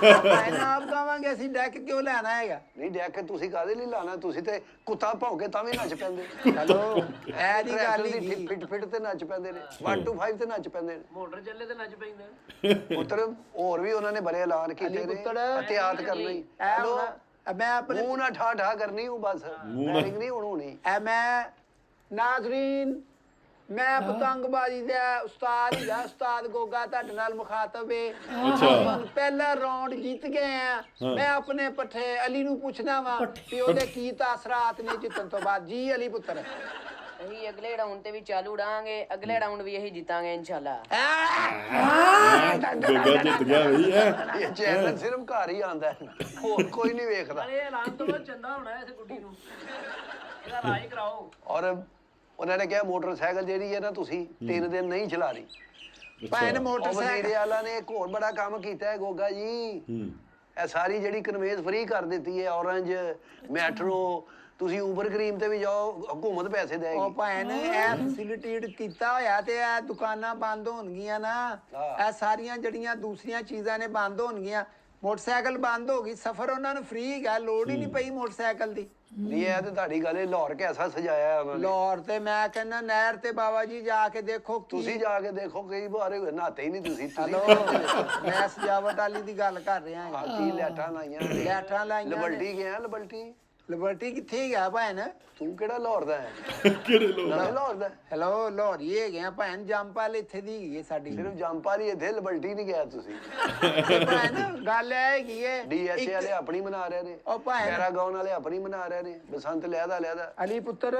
ਗਾਣੇ ਆਪ ਗਾਵਾਂਗੇ ਅਸੀਂ ਡੈਕ ਕਿਉਂ ਲੈਣਾ ਹੈਗਾ ਨਹੀਂ ਡੈਕ ਤੁਸੀਂ ਕਾਹਦੇ ਲਈ ਲਾਣਾ ਤੁਸੀਂ ਤੇ ਕੁੱਤਾ ਭੌਂਕੇ ਤਾਂ ਵੀ ਨੱਚ ਪੈਂਦੇ ਹੈਲੋ ਇਹ ਦੀ ਗੱਲ ਹੀ ਦੀ ਫਿੱਟ ਫਿੱਟ ਤੇ ਨੱਚ ਪੈਂਦੇ ਨੇ 1 to 5 ਤੇ ਨੱਚ ਪੈਂਦੇ ਨੇ ਮੋਟਰ ਚੱਲੇ ਤੇ ਨੱਚ ਪੈਂਦਾ ਪੁੱਤਰ ਹੋਰ ਵੀ ਉਹਨਾਂ ਨੇ ਬੜੇ ਐਲਾਨ ਕੀਤੇ ਨੇ ਪੁੱਤਰ ਇhtiyat ਕਰਨਾ ਹੀ ਇਹ ਹੁਣ ਮੈਂ ਆਪਣੇ ਮੂੰਹ ਨਾ ਠਾ ਠਾ ਕਰਨੀ ਹੂੰ ਬਸ ਫਾਇਰਿੰਗ ਨਹੀਂ ਹੋਣੀ ਐ ਮੈਂ ਨਾਜ਼ਰੀਨ ਮੈਂ ਪਤੰਗਬਾਜ਼ੀ ਦਾ ਉਸਤਾਦ ਹੀ ਆ ਉਸਤਾਦ ਗੋਗਾ ਤੁਹਾਡੇ ਨਾਲ ਮੁਖਾਤਬ ਏ ਅੱਛਾ ਪਹਿਲਾ ਰਾਉਂਡ ਜਿੱਤ ਗਏ ਆ ਮੈਂ ਆਪਣੇ ਪੱਠੇ ਅਲੀ ਨੂੰ ਪੁੱਛਣਾ ਵਾ ਕਿ ਉਹਦੇ ਕੀ ਤਾਸਰਾਤ ਨੇ ਜਿੱਤਣ ਤੋਂ ਬਾਅਦ ਜੀ ਅਲੀ ਪੁੱਤਰ ਅਸੀਂ ਅਗਲੇ ਰਾਉਂਡ ਤੇ ਵੀ ਚਾਲੂ ਉਡਾਂਗੇ ਅਗਲੇ ਰਾਉਂਡ ਵੀ ਇਹੀ ਜਿੱਤਾਂਗੇ ਇਨਸ਼ਾਅੱਲਾ ਗੋਗਾ ਜਿੱਤ ਗਿਆ ਬਈ ਹੈ ਇਹ ਚੈਨਲ ਸਿਰਫ ਘਰ ਹੀ ਆਂਦਾ ਹੋਰ ਕੋਈ ਨਹੀਂ ਵੇਖਦਾ ਇਹ ਐਲਾਨ ਤੋਂ ਬਾਅਦ ਚੰਦਾ ਹੋਣਾ ਇਸ ਗੁੱਡੀ ਨੂੰ ਇਹਦਾ ਰਾਜ ਕਰਾਓ ਔਰ ਉਹਨਾਂ ਨੇ ਕਿਹਾ ਮੋਟਰਸਾਈਕਲ ਜਿਹੜੀ ਹੈ ਨਾ ਤੁਸੀਂ 3 ਦਿਨ ਨਹੀਂ ਚਲਾਣੀ ਭਾਵੇਂ ਉਹ ਮੋਟਰਸਾਈਕਲ ਵਜ਼ੀਰੇ ਵਾਲਾ ਨੇ ਇੱਕ ਹੋਰ ਬੜਾ ਕੰਮ ਕੀਤਾ ਹੈ ਗੋਗਾ ਜੀ ਇਹ ਸਾਰੀ ਜਿਹੜੀ ਕਨਵੇਜ਼ ਫ੍ਰੀ ਕਰ ਦਿੱਤੀ ਹੈ ਔਰੰਜ ਮੈਟਰੋ ਤੁਸੀਂ ਊਬਰ ਕਰੀਮ ਤੇ ਵੀ ਜਾਓ ਹਕੂਮਤ ਪੈਸੇ ਉਹ ਦੇਗੀ ਭਾਵੇਂ ਨੇ ਇਹ ਫੈਸਿਲਿਟੇਟ ਕੀਤਾ ਹੋਇਆ ਤੇ ਇਹ ਦੁਕਾਨਾਂ ਬੰਦ ਹੋਣਗੀਆਂ ਨਾ ਇਹ ਸਾਰੀਆਂ ਜਿਹੜੀਆਂ ਦੂਸਰੀਆਂ ਚੀਜ਼ਾਂ ਨੇ ਬੰਦ ਹੋਣਗੀਆਂ ਮੋਟਰਸਾਈਕਲ ਬੰਦ ਹੋ ਗਈ ਸਫ਼ਰ ਉਹਨਾਂ ਨੂੰ ਫ੍ਰੀ ਹੈਗਾ ਲੋੜ ਹੀ ਨਹੀਂ ਪਈ ਮੋਟਰਸਾਈਕਲ ਦੀ ਨਹੀਂ ਇਹ ਤੇ ਤੁਹਾਡੀ ਗੱਲ ਹੈ ਲਾਹੌਰ ਕੈਸਾ ਸਜਾਇਆ ਹੈ ਉਹਨਾਂ ਨੇ ਲਾਹੌਰ ਤੇ ਮੈਂ ਕਹਿੰਦਾ ਨਹਿਰ ਤੇ ਬਾਬਾ ਜੀ ਜਾ ਕੇ ਦੇਖੋ ਤੁਸੀਂ ਜਾ ਕੇ ਦੇਖੋ ਕਈ ਵਾਰ ਨਹਾਤੇ ਹੀ ਨਹੀਂ ਤੁਸੀਂ ਹਲੋ ਮੈਂ ਸਜਾਵਟ ਵਾਲੀ ਦੀ ਗੱਲ ਕਰ ਰਿਹਾ ਹਾਂ ਕੀ ਲੈਟਾਂ ਲਾਈਆਂ ਨੇ। ਲੈਟਾਂ ਲਾਈਆਂ ਨੇ। ਲਬਲਟੀ ਗਿਆ ਲਬਲਟੀ ਲਿਬਰਟੀ ਕਿੱਥੇ ਗਿਆ ਭੈਣ? ਤੂੰ ਕਿਹੜਾ ਲਾਹੌਰ ਦਾ ਹੈ? ਕਿਹੜੇ ਲੋਕ ਨਾਲੇ ਲਾਹੌਰ ਦਾ ਹੈਲੋ ਲਾਹੌਰੀ ਹੈਗੇ ਆ ਭੈਣ, ਜੰਮਪਲ ਇੱਥੇ ਦੀ ਹੈਗੀ ਹੈ ਸਾਡੀ। ਸਿਰਫ ਜੰਪਾਲ ਹੀ ਇੱਥੇ ਲਿਬਰਟੀ ਨਹੀਂ ਗਿਆ ਤੁਸੀਂ। ਤੇ ਭੈਣ ਗੱਲ ਇਹ ਹੈਗੀ ਹੈ ਡੀਐਸਏ ਵਾਲੇ ਆਪਣੀ ਮਨਾ ਰਹੇ ਨੇ, ਉਹ ਭੈਣ ਪੈਰਾਗੌਨ ਵਾਲੇ ਆਪਣੀ ਮਨਾ ਰਹੇ ਨੇ, ਬਸੰਤ ਲਿਆਦਾ ਅਲੀ ਪੁੱਤਰ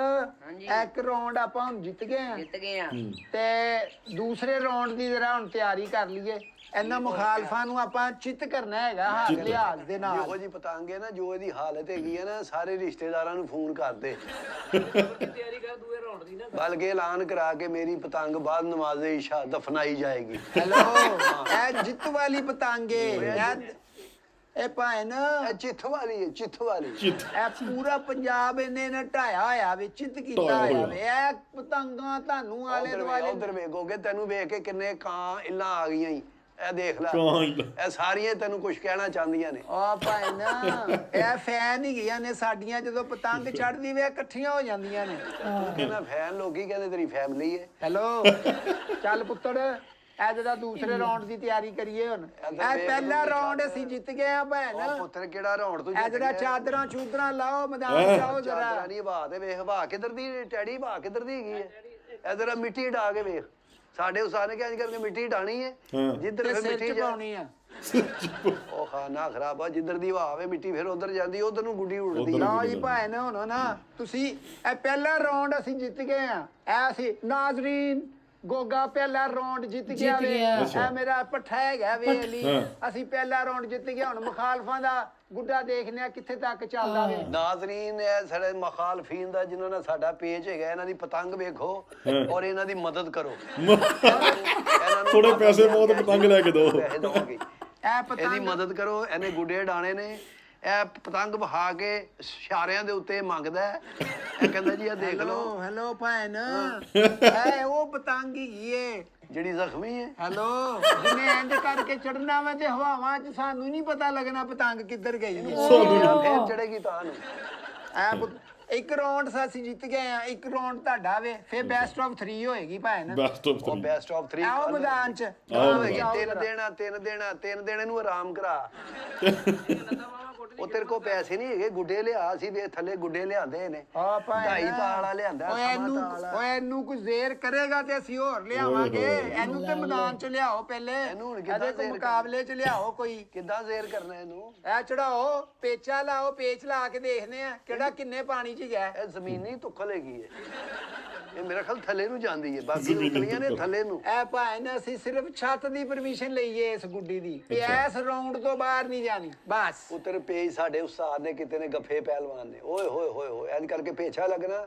ਇੱਕ ਰਾਉਂਡ ਆਪਾਂ ਹੁਣ ਜਿੱਤ ਗਏ ਆ ਜਿੱਤ ਗਏ ਆ ਤੇ ਦੂਸਰੇ ਰਾਉਂਡ ਦੀ ਜਰਾ ਹੁਣ ਤਿਆਰੀ ਕਰ ਲਈਏ। ਇਹਨਾਂ ਮੁਖਾਲਫਾਂ ਨੂੰ ਆਪਾਂ ਚਿੱਤ ਕਰਨਾ ਹੈਗਾ ਹਾਲ ਲਿਹਾਜ਼ ਦੇ ਨਾਲ। ਇਹੋ ਜੀ ਪਤੰਗ ਹੈ ਨਾ, ਜੋ ਇਹਦੀ ਹਾਲਤ ਹੈਗੀ ਹੈ ਨਾ, ਸਾਰੇ ਰਿਸ਼ਤੇਦਾਰਾਂ ਨੂੰ ਫੋਨ ਕਰਦੇ ਬਲਕਿ ਐਲਾਨ ਕਰਾ ਕੇ ਮੇਰੀ ਪਤੰਗ ਬਾਅਦ ਨਮਾਜ਼ੇ ਇਸ਼ਾ ਦਫਨਾਈ ਜਾਏਗੀ। ਹੈਲੋ ਇਹ ਜਿੱਤ ਵਾਲੀ ਪਤੰਗ ਏ ਇਹ ਭੈਣ, ਇਹ ਚਿੱਥ ਵਾਲੀ ਹੈ, ਚਿੱਥ ਵਾਲੀ। ਇਹ ਪੂਰਾ ਪੰਜਾਬ ਇਹਨੇ ਨਾ ਢਾਇਆ ਹੋਇਆ ਵੇ, ਚਿੱਤ ਕੀਤਾ ਹੋਇਆ ਵੇ। ਇਹ ਪਤੰਗਾਂ ਤੁਹਾਨੂੰ ਆਲੇ ਦੁਆਲੇ ਉਧਰ ਵੇਖੋਗੇ ਤੈਨੂੰ ਵੇਖ ਕੇ ਕਿੰਨੇ ਕਾਂ ਇੱਲਾਂ ਆ ਗਈਆਂ ਈ। ਇਹ ਦੇਖ ਲੈ, ਕਾਂ ਇੱਲਾਂ। ਇਹ ਸਾਰੀਆਂ ਤੈਨੂੰ ਕੁਝ ਕਹਿਣਾ ਚਾਹੁੰਦੀਆਂ ਨੇ। ਆ ਭੈਣ ਇਹ ਫੈਨ ਹੀ ਗਈਆਂ ਨੇ ਸਾਡੀਆਂ, ਜਦੋਂ ਪਤੰਗ ਚੜ੍ਹਦੀ ਵੇ ਇਕੱਠੀਆਂ ਹੋ ਜਾਂਦੀਆਂ ਨੇ। ਕਹਿੰਦਾ ਫੈਨ, ਲੋਕੀ ਕਹਿੰਦੇ ਤੇਰੀ ਫੈਮਿਲੀ ਹੈ। ਹੈਲੋ ਚੱਲ ਪੁੱਤਰ ਇਹ ਜਿਹੜਾ ਦੂਸਰੇ ਰਾਉਂਡ ਦੀ ਤਿਆਰੀ ਕਰੀਏ ਹੁਣ। ਇਹ ਪਹਿਲਾ ਰਾਉਂਡ ਅਸੀਂ ਜਿੱਤ ਗਏ ਆ ਭੈਣ। ਉਹ ਪੁੱਤਰ ਕਿਹੜਾ ਰੌਣ ਤੂੰ ਇਹ ਜਿਹੜਾ ਚਾਦਰਾਂ ਚੂਦਰਾਂ ਲਾਓ ਮੈਦਾਨ ਜਾਓ ਜਰਾ। ਚਾਦਰਾਂ ਨਹੀਂ ਹਵਾ ਤੇ ਵੇਖ, ਹਵਾ ਕਿੱਧਰ ਦੀ ਟੈਡੀ, ਹਵਾ ਕਿੱਧਰ ਦੀ ਹੈਗੀ ਹੈ? ਇਹ ਜਰਾ ਮਿੱਟੀ ਢਾ ਕੇ ਵੇਖ। ਸਾਡੇ ਉਸਤਾਦ ਨੇ ਕਿਹਾ ਕਰਕੇ ਮਿੱਟੀ ਢਾਣੀ ਹੈ, ਜਿੱਧਰ ਤੇ ਫਿਰ ਸਿਰ ਮਿੱਟੀ ਚ ਪਾਉਣੀ ਆ। ਉਹ ਖਾਨਾ ਖਰਾਬ ਆ, ਜਿੱਧਰ ਦੀ ਹਵਾ ਆਵੇ ਮਿੱਟੀ ਫਿਰ ਉਧਰ ਜਾਂਦੀ, ਉਧਰ ਨੂੰ ਗੁੱਡੀ ਉੜਦੀ ਆ। ਲਓ ਜੀ ਭੈਣ ਹੁਣ ਨਾ ਤੁਸੀਂ ਇਹ ਪਹਿਲਾ ਰਾਉਂਡ ਅਸੀਂ ਜਿੱਤ ਗਏ ਆ। ਇਹ ਅਸੀਂ ਨਾਜ਼ਰੀਨ ਗੋਗਾ ਪਹਿਲਾ ਰਾਉਂਡ ਜਿੱਤ ਗਿਆ ਵੇ। ਇਹ ਮੇਰਾ ਪੱਠਾ ਹੈਗਾ ਵੇ ਅਲੀ, ਅਸੀਂ ਪਹਿਲਾ ਰਾਉਂਡ ਜਿੱਤ ਗਏ। ਹੁਣ ਮੁਖਾਲਫਾਂ ਦਾ ਗੁੱਡਾ ਦੇਖਦੇ ਆ ਕਿੱਥੇ ਤੱਕ ਚੱਲਦਾ ਵੇ। ਨਾਜ਼ਰੀਨ ਇਹ ਸਾਡੇ ਮੁਖਾਲਫੀਨ ਦਾ ਜਿਨ੍ਹਾਂ ਨਾਲ ਸਾਡਾ ਪੇਜ ਹੈਗਾ, ਇਹਨਾਂ ਦੀ ਪਤੰਗ ਵੇਖੋ ਔਰ ਇਹਨਾਂ ਦੀ ਮਦਦ ਕਰੋ। ਥੋੜੇ ਪੈਸੇ ਬਹੁਤ ਪਤੰਗ ਲੈ ਕੇ ਦਿਓ। ਪੈਸੇ ਦਵਾਂਗੇ। ਇਹ ਇਹਦੀ ਪਤੰਗ ਮਦਦ ਕਰੋ। ਇਹਨੇ ਗੁੱਡੇ ਡਾਣੇ ਨੇ, ਇਹ ਪਤੰਗ ਬਹਾ ਕੇ ਇਸ਼ਾਰਿਆਂ ਦੇ ਉੱਤੇ ਮੰਗਦਾ ਹੈ। ਇਹ ਕਹਿੰਦਾ ਜੀ ਇਹ ਦੇਖ ਲਓ, ਹੈਲੋ ਭੈਣ ਇਹ ਉਹ ਪਤੰਗ ਹੀ ਏ ਜਿਹੜੀ ਜ਼ਖਮੀ ਹੈ। ਹੈਲੋ ਜਿਨੇ ਇੰਜ ਕਰਕੇ ਚੜਨਾ ਵਾ ਤੇ ਹਵਾਵਾਂ 'ਚ ਸਾਨੂੰ ਨਹੀਂ ਪਤਾ ਲੱਗਣਾ ਪਤੰਗ ਕਿੱਧਰ ਗਈ ਏ। ਫੇਰ ਚੜੇਗੀ ਤਾਂ ਨੂੰ। ਇੱਕ ਰਾਉਂਡ ਅਸੀਂ ਜਿੱਤ ਗਏ ਆ, ਇੱਕ ਰਾਉਂਡ ਤੁਹਾਡਾ ਵੇ, ਫਿਰ ਬੈਸਟ ਆਫ 3 ਹੋਏਗੀ ਭੈਣ। ਬੈਸਟ ਆਫ ਉਹ ਬੈਸਟ ਆਫ 3 ਆਓ ਮੈਦਾਨ 'ਚ ਤਿੰਨ ਦੇਣਾ ਨੂੰ ਆਰਾਮ ਕਰਾ। ਉਹ ਤੇਰੇ ਕੋ ਪੈਸੇ ਨਹੀਂ ਹੈਗੇ, ਗੁੱਡੇ ਲਿਆ ਸੀ ਵੇ ਥੱਲੇ ਗੁੱਡੇ ਲਿਆਂਦੇ ਨੇ। ਆ ਭਾਈ 2.5 ਤਾਲਾ ਲਿਆਂਦਾ, ਓਏ ਇਹਨੂੰ ਕੁਝ ਜ਼ੇਰ ਕਰੇਗਾ ਤੇ ਅਸੀਂ ਹੋਰ ਲਿਆਵਾਂਗੇ। ਇਹਨੂੰ ਤੇ ਮੈਦਾਨ 'ਚ ਲਿਆਓ ਪਹਿਲੇ, ਇਹਨੂੰ ਹੁਣ ਕਿੱਦਾਂ ਇਹਦੇ ਕੋ ਜ਼ੇਰ ਮੁਕਾਬਲੇ 'ਚ ਲਿਆਓ ਕੋਈ। ਕਿੱਦਾਂ ਜ਼ੇਰ ਕਰਨਾ ਇਹਨੂੰ? ਇਹ ਚੜਾਓ, ਪੇਚਾ ਲਾਓ, ਪੇਚ ਲਾ ਕੇ ਦੇਖਦੇ ਆ ਕਿਹੜਾ ਕਿੰਨੇ ਪਾਣੀ 'ਚ ਗਿਆ। ਇਹ ਜ਼ਮੀਨੀ ਤੁੱਖਲ ਹੈਗੀ ਹੈ, ਇਹ ਮੇਰਾ ਖਿਆਲ ਥੱਲੇ ਨੂੰ ਜਾਂਦੀ ਹੈ, ਬਾਕੀ ਉਤਲੀਆਂ ਨੇ ਥੱਲੇ ਨੂੰ। ਇਹ ਭਾਈ ਨੇ ਅਸੀਂ ਸਿਰਫ ਛੱਤ ਦੀ ਪਰਮਿਸ਼ਨ ਲਈਏ ਇਸ ਗੁੱਡੀ ਦੀ, ਤੇ ਇਸ ਰਾਉਂਡ ਤੋਂ ਬਾਹਰ ਨਹੀਂ ਜਾਣੀ ਬਸ। ਉਤਰ ਪੇਜ ਸਾਡੇ ਉਸਤਾਦ ਨੇ ਕਿਤੇ ਨੇ ਗੱਫੇ ਪਹਿਲਵਾਨ ਨੇ, ਓਏ ਹੋਏ ਹੋਏ ਹੋਏ ਐਨ ਕਰਕੇ ਪੇਚਾ ਲੱਗਣਾ।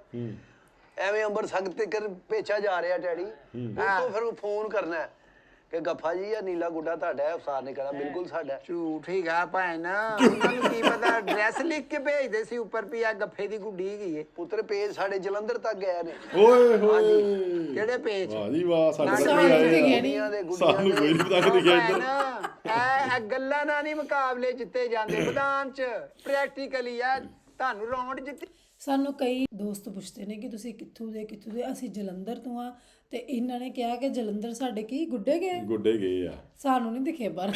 ਐਵੇਂ ਅੰਬਰ ਸੰਗ ਤੇ ਕਰ ਪੇਚਾ ਜਾ ਰਿਹਾ ਡੈਡੀ, ਉਤੋਂ ਫਿਰ ਫੋਨ ਕਰਨਾ ਕਿ ਗੱਫਾ ਜੀ ਇਹ ਨੀਲਾ ਗੁੱਡਾ ਤੁਹਾਡਾ ਹੈ। ਉਸਤਾਦ ਨੇ ਕਹਿਣਾ ਬਿਲਕੁਲ ਸਾਡਾ। ਝੂਠ ਹੀ ਗਾ ਭੈਣ, ਉਹਨਾਂ ਨੂੰ ਕੀ ਪਤਾ ਐਡਰੈਸ ਲਿਖ ਕੇ ਭੇਜਦੇ ਸੀ ਉੱਪਰ ਵੀ ਆ ਗੱਫੇ ਦੀ ਗੁੱਡੀ ਹੈਗੀ ਏ। ਪੁੱਤਰ ਪੇਜ ਸਾਡੇ ਜਲੰਧਰ ਤੱਕ ਗਏ ਨੇ। ਓਏ ਹੋਏ ਕਿਹੜੇ ਪੇਜ? ਵਾਹ ਜੀ ਵਾਹ, ਸਾਡੇ ਸਾਨੂੰ ਕੋਲ ਆਏ ਆ। ਗੁੱਡੀਆਂ ਦੇ ਸਾਨੂੰ ਕੋਈ ਨਹੀਂ ਪਤਾ ਕਿ ਭੈਣ, ਇਹ ਗੱਲਾਂ ਨਾਲ ਨਹੀਂ ਮੁਕਾਬਲੇ ਜਿੱਤੇ ਜਾਂਦੇ ਮੈਦਾਨ 'ਚ, ਪ੍ਰੈਕਟੀਕਲੀ ਆ। ਤੁਹਾਨੂੰ ਰਾਉਂਡ ਜਿੱਤੇ। ਸਾਨੂੰ ਕਈ ਦੋਸਤ ਪੁੱਛਦੇ ਨੇ ਕਿ ਤੁਸੀਂ ਕਿੱਥੋਂ ਦੇ ਅਸੀਂ ਜਲੰਧਰ ਤੋਂ ਆ, ਤੇ ਇਹਨਾਂ ਨੇ ਕਿਹਾ ਕਿ ਜਲੰਧਰ ਸਾਡੇ ਕੀ ਗੁੱਡੇ ਗਏ, ਗੁੱਡੇ ਗਏ ਆ। ਸਾਨੂੰ ਨਹੀਂ ਦਿਖੇ ਪਰ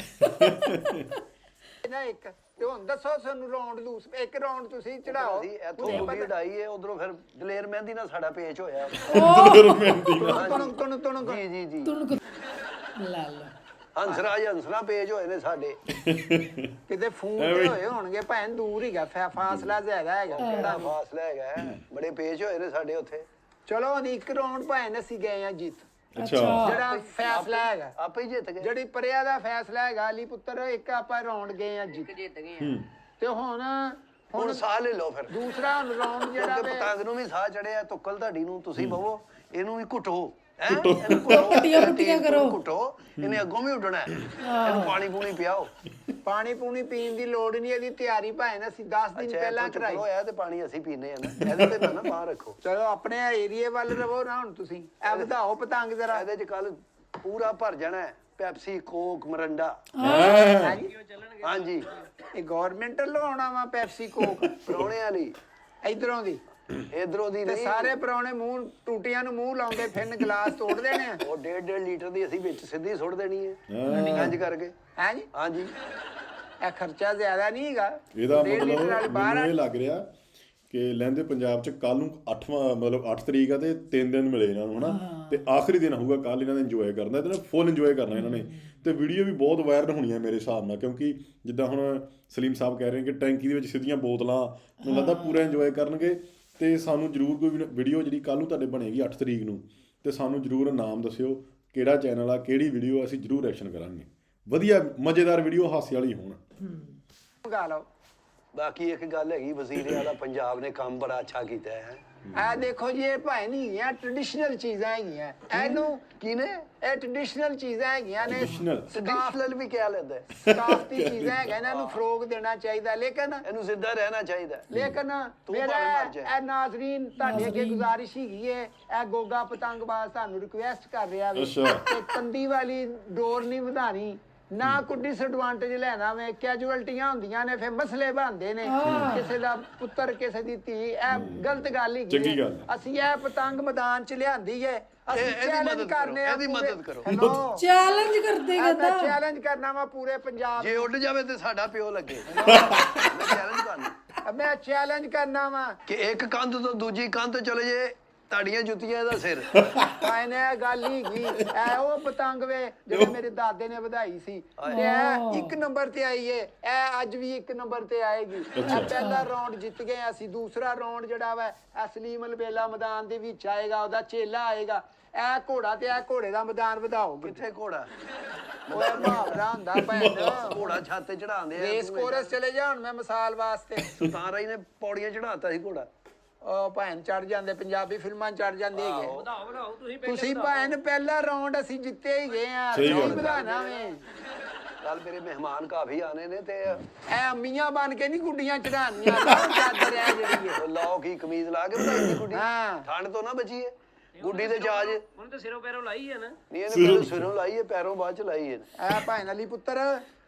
ਨਾ ਇੱਕ ਤੇ ਹੁਣ ਦੱਸੋ ਸਾਨੂੰ ਰਾਉਂਡ ਲੂਸ, ਇੱਕ ਰਾਉਂਡ ਤੁਸੀਂ ਚੜਾਓ। ਅਸੀਂ ਇੱਥੋਂ ਗੁੱਡੀ ਉਡਾਈ ਹੈ, ਉਧਰੋਂ ਫਿਰ ਦਲੇਰ ਮਹਿੰਦੀ ਨਾਲ ਸਾਡਾ ਪੇਚ ਹੋਇਆ। ਤੁਣ ਜੀ ਜੀ ਜੀ, ਤੁਣ ਲਾ ਲਾ ਹੰਸਰਾਜ ਹੰਸਰਾ ਪੇਜ ਹੋਏ ਨੇ ਸਾਡੇ। ਕਿਤੇ ਫੋਨ ਤੇ ਹੋਏ ਹੋਣਗੇ ਭੈਣ, ਦੂਰ ਹੀਗਾ, ਫਾਸਲਾ ਜ਼ਿਆਦਾ ਹੈਗਾ। ਕਿਹੜਾ ਫਾਸਲਾ ਹੈਗਾ, ਬੜੇ ਪੇਜ ਹੋਏ ਨੇ ਸਾਡੇ ਉੱਥੇ। ਚਲੋ ਹੁਣ ਇੱਕ ਰਾਉਂਡ ਭੈਣ ਅਸੀਂ ਗਏ ਆ ਜਿੱਤ। ਅੱਛਾ ਜਿਹੜਾ ਫੈਸਲਾ ਹੈਗਾ, ਆਪੇ ਹੀ ਜਿੱਤ ਗਏ। ਜਿਹੜੀ ਪਰਿਆ ਦਾ ਫੈਸਲਾ ਹੈਗਾ ਅਲੀ ਪੁੱਤਰ, ਇੱਕ ਆਪਾਂ ਰਾਉਂਡ ਗਏ ਆ ਜਿੱਤ। ਜਿੱਤ ਗਏ ਆ ਤੇ ਹੁਣ ਸਾਹ ਲੈ ਲਓ ਫਿਰ। ਦੂਸਰਾ ਹੁਣ ਰਾਉਂਡ ਜਿਹੜਾ ਕਿਉਂਕਿ ਵੇ, ਪਤੰਗ ਨੂੰ ਵੀ ਸਾਹ ਚੜਿਆ, ਤੁੱਕਲ ਤੁਹਾਡੀ ਨੂੰ, ਤੁਸੀਂ ਬਵੋ ਇਹਨੂੰ ਵੀ ਘੁੱਟੋ। ਪੱਟੀਆਂ ਕਰੋ। ਘੁੱਟੋ, ਇਹਨੇ ਅੱਗੋਂ ਵੀ ਉੱਡਣਾ। ਇਹਨੂੰ ਪਾਣੀ ਪੂਣੀ ਪਿਆਓ। ਪਾਣੀ ਪੂਣੀ ਪੀਣ ਦੀ ਲੋੜ ਨਹੀਂ, ਇਹਦੀ ਤਿਆਰੀ ਭਾਵੇਂ ਅਸੀਂ 10 ਦਿਨ ਪਹਿਲਾਂ ਕਰਾਈ। ਹੋਇਆ ਤੇ ਪਾਣੀ ਅਸੀਂ ਪੀਨੇ ਆ ਨਾ, ਇਹਦੇ ਤੇ ਨਾ ਬਾਹਰ ਰੱਖੋ। ਚਲੋ ਆਪਣੇ ਏਰੀਏ ਵੱਲ ਰਵੋ ਨਾ ਹੁਣ ਤੁਸੀਂ। ਇਹ ਵਧਾਓ ਪਤੰਗ ਜਰਾ। ਇਹਦੇ ਚ ਕੱਲ ਪੂਰਾ ਭਰ ਜਾਣਾ ਹੈ, ਪੈਪਸੀ, ਕੋਕ, ਮਰੰਡਾ। ਹਾਂਜੀ, ਇਹ ਗਵਰਨਮੈਂਟ ਵੱਲੋਂ ਆਉਣਾ ਵਾ ਪੈਪਸੀ ਕੋਕ ਪ੍ਰਾਹੁਣੇ ਵਾਲੀ ਇਧਰੋਂ ਦੀ, ਇਧਰੋਂ ਦੀ ਤੇ ਨਹੀਂ। ਸਾਰੇ ਪ੍ਰਾਹੁਣੇ ਮੂੰਹ ਟੂਟੀਆਂ ਨੂੰ ਮੂੰਹ ਲਾਉਂਦੇ ਫਿਰਨ, ਗਲਾਸ ਤੋੜ ਦੇਣੇ ਆ। ਉਹ 1.5 ਲੀਟਰ ਦੀ ਅਸੀਂ ਵਿੱਚ ਸਿੱਧੀ ਸੁੱਟ ਦੇਣੀ ਹੈ ਇੰਜ ਕਰਕੇ। ਹੈ ਜੀ, ਹਾਂਜੀ, ਇਹ ਖਰਚਾ ਜ਼ਿਆਦਾ ਨਹੀਂ ਹੈਗਾ। ਇਹਦਾ 1.5 ਲੀਟਰ ਵਾਲੀ ਮਤਲਬ ਬਾਹਰ ਮੈਨੂੰ ਇਹ ਲੱਗ ਰਿਹਾ ਕਿ ਲਹਿੰਦੇ ਪੰਜਾਬ 'ਚ ਕੱਲ ਨੂੰ 8ਵਾਂ ਮਤਲਬ 8 ਤਰੀਕ ਆ ਤੇ 3 ਦਿਨ ਮਿਲੇ ਇਹਨਾਂ ਨੂੰ ਹਨਾ, ਤੇ ਆਖਰੀ ਦਿਨ ਹੋਊਗਾ ਕੱਲ ਇਹਨਾਂ ਨੇ ਇੰਜੋਏ ਕਰਨਾ, ਇਹਦੇ ਨਾਲ ਫੁੱਲ ਇੰਜੋਏ ਕਰਨਾ ਇਹਨਾਂ ਨੇ। ਤੇ ਵੀਡੀਓ ਵੀ ਬਹੁਤ ਵਾਇਰਲ ਹੋਣੀ ਹੈ ਮੇਰੇ ਹਿਸਾਬ ਨਾਲ, ਕਿਉਂਕਿ ਜਿੱਦਾਂ ਹੁਣ ਸਲੀਮ ਸਾਹਿਬ ਕਹਿ ਰਹੇ ਕਿ ਟੈਂਕੀ ਦੇ ਵਿੱਚ ਸਿੱਧੀਆਂ ਬੋਤਲਾਂ, ਮੈਨੂੰ ਲੱਗਦਾ ਪੂਰਾ ਇੰਜੋਏ ਕਰਨਗੇ। ਤੇ ਸਾਨੂੰ ਜ਼ਰੂਰ ਕੋਈ ਵੀਡੀਓ ਜਿਹੜੀ ਕੱਲ ਨੂੰ ਤੁਹਾਡੇ ਬਣੇਗੀ 8 ਤਰੀਕ ਨੂੰ, ਤੇ ਸਾਨੂੰ ਜ਼ਰੂਰ ਨਾਮ ਦੱਸਿਓ ਕਿਹੜਾ ਚੈਨਲ ਆ, ਕਿਹੜੀ ਵੀਡੀਓ, ਅਸੀਂ ਜ਼ਰੂਰ ਐਕਸ਼ਨ ਕਰਾਂਗੇ। ਵਧੀਆ ਮਜ਼ੇਦਾਰ ਵੀਡੀਓ, ਹਾਸੇ ਵਾਲੀ ਹੋਣ। ਮੰਗਾ ਲਓ। ਬਾਕੀ ਇੱਕ ਗੱਲ ਹੈਗੀ, ਵਜ਼ੀਰੇ ਵਾਲਾ ਪੰਜਾਬ ਨੇ ਕੰਮ ਬੜਾ ਅੱਛਾ ਕੀਤਾ ਹੈ। ਇਹ ਦੇਖੋ ਜੀ, ਇਹ ਭਾਵੇਂ ਨਹੀਂ ਹੈ, ਟ੍ਰੈਡੀਸ਼ਨਲ ਚੀਜ਼ਾਂ ਹੈਗੀਆਂ ਇਹਨੂੰ। ਕੀ ਨੇ ਇਹ ਟ੍ਰੈਡੀਸ਼ਨਲ ਚੀਜ਼ਾਂ ਹੈਗੀਆਂ ਨੇ, ਟ੍ਰੈਡੀਸ਼ਨਲ ਵੀ ਕਹਿ ਲੈਂਦਾ, ਸਕਾਫਤੀ ਚੀਜ਼ਾਂ ਹੈਗੀਆਂ, ਇਹਨਾਂ ਨੂੰ ਫਰੋਗ ਦੇਣਾ ਚਾਹੀਦਾ। ਲੇਕਿਨ ਇਹਨੂੰ ਜ਼ਿੰਦਾ ਰਹਿਣਾ ਚਾਹੀਦਾ। ਮੇਰਾ ਇਹ ਨਾਜ਼ਰੀਨ ਤੁਹਾਡੇ ਅੱਗੇ ਗੁਜ਼ਾਰਿਸ਼ ਹੈਗੀ ਹੈ, ਇਹ ਗੋਗਾ ਪਤੰਗਬਾਜ਼ ਤੁਹਾਨੂੰ ਰਿਕੁਐਸਟ ਕਰ ਰਿਹਾ ਵੇ ਕਿ ਤੰਦੀ ਵਾਲੀ ਡੋਰ ਨਹੀਂ ਵਧਾਣੀ, ਨਾ ਕੋਈ ਡਿਸਐਡਵਾਂਟੇਜ ਲੈਣਾ ਵੇ। ਕੈਜੂਅਲਟੀਆਂ ਹੁੰਦੀਆਂ ਨੇ, ਫਿਰ ਮਸਲੇ ਬਣਦੇ ਨੇ, ਕਿਸੇ ਦਾ ਪੁੱਤਰ ਕਿਸੇ ਦੀ ਧੀ, ਇਹ ਗਲਤ ਗੱਲ ਹੈਗੀ ਹੈ। ਅਸੀਂ ਇਹ ਪਤੰਗ ਮੈਦਾਨ 'ਚ ਲਿਆਂਦੀ ਹੈ, ਅਸੀਂ ਚੈਲੰਜ ਕਰਨੇ ਆ, ਇਹਦੀ ਮਦਦ ਕਰੋ। ਚੈਲੰਜ ਕਰਦੇ ਮੈਂ ਚੈਲੰਜ ਕਰਨਾ ਵਾ ਪੂਰੇ ਪੰਜਾਬ। ਜੇ ਉੱਡ ਜਾਵੇ ਤੇ ਸਾਡਾ ਪਿਓ ਲੱਗੇ। ਮੈਂ ਚੈਲੰਜ ਕਰਨਾ, ਮੈਂ ਚੈਲੰਜ ਕਰਨਾ ਵਾ ਕਿ ਇੱਕ ਕੰਧ ਤੋਂ ਦੂਜੀ ਕੰਧ ਚਲੇ ਜੇ, ਤੁਹਾਡੀਆਂ ਜੁੱਤੀਆਂ ਇਹਦਾ ਸਿਰ। ਇਹਨੇ ਗੱਲ ਹੀ ਐ ਉਹ ਪਤੰਗ ਵੇ ਜਿਹੜੇ ਮੇਰੇ ਦਾਦੇ ਨੇ ਵਧਾਈ ਸੀ, ਤੇ ਇਹ 1 ਨੰਬਰ ਤੇ ਆਈ ਏ, ਇਹ ਅੱਜ ਵੀ 1 ਨੰਬਰ ਤੇ ਆਏਗੀ। ਇਹ ਪਹਿਲਾ ਰਾਉਂਡ ਜਿੱਤ ਗਏ ਅਸੀਂ, ਦੂਸਰਾ ਰਾਉਂਡ ਜਿਹੜਾ ਵਾ ਅਸਲੀਮ ਅਲਬੇਲਾ ਮੈਦਾਨ ਦੇ ਵਿੱਚ ਆਏਗਾ, ਉਹਦਾ ਚੇਲਾ ਆਏਗਾ। ਇਹ ਘੋੜਾ ਤੇ ਇਹ ਘੋੜੇ ਦਾ ਮੈਦਾਨ ਵਧਾਓਗੇ। ਕਿੱਥੇ ਘੋੜਾ? ਉਹ ਮੁਹਾਵਰਾ ਹੁੰਦਾ ਭੈਣ, ਘੋੜਾ ਛੱਤ ਤੇ ਚੜਾਉਂਦੇ ਆ। ਰੇਸ ਕੋਰਸ ਚਲੇ ਜਾ, ਹੁਣ ਮੈਂ ਮਿਸਾਲ ਵਾਸਤੇ। ਸੁਲਤਾਨ ਰਾਈ ਨੇ ਪੌੜੀਆਂ ਚੜਾਤਾ ਸੀ ਘੋੜਾ। ਉਹ ਭੈਣ ਚੜ ਜਾਂਦੇ, ਪੰਜਾਬੀ ਫਿਲਮਾਂ ਚੜ ਜਾਂਦੇ ਹੈਗੇ। ਤੁਸੀਂ ਭੈਣ ਪਹਿਲਾ ਰਾਉਂਡ ਅਸੀਂ ਜਿੱਤੇ ਹੀ ਗਏ ਆ, ਨਹੀਂ ਵਧਾਣਾ ਵੇ। ਕੱਲ ਮੇਰੇ ਮਹਿਮਾਨ ਕਾਫੀ ਆਨੇ ਨੇ, ਤੇ ਐ ਅੰਮੀਆਂ ਬਣ ਕੇ ਨਹੀਂ ਗੁੱਡੀਆਂ ਚੜਾਉਣੀਆਂ, ਚਾਦਰ ਹੈ ਜਿਹੜੀ ਹੈ। ਲਾਓ ਕੀ ਕਮੀਜ਼ ਲਾ ਕੇ ਬਣਾਈ ਦੀ ਗੁੱਡੀ, ਹਾਂ। ਠੰਡ ਤੋਂ ਨਾ ਬਚੀਏ। ਗੁੱਡੀ ਦੇ ਜਾਜ ਹੁਣ ਤਾਂ ਸਿਰੋਂ ਪੈਰੋਂ ਲਾਈ ਹੈ ਨਾ, ਨਹੀਂ ਇਹਨੇ ਸਿਰੋਂ ਲਾਈ ਹੈ, ਪੈਰੋਂ ਬਾਅਦ ਚ ਲਾਈ ਹੈ। ਐ ਭੈਣ ਅਲੀ ਪੁੱਤਰ,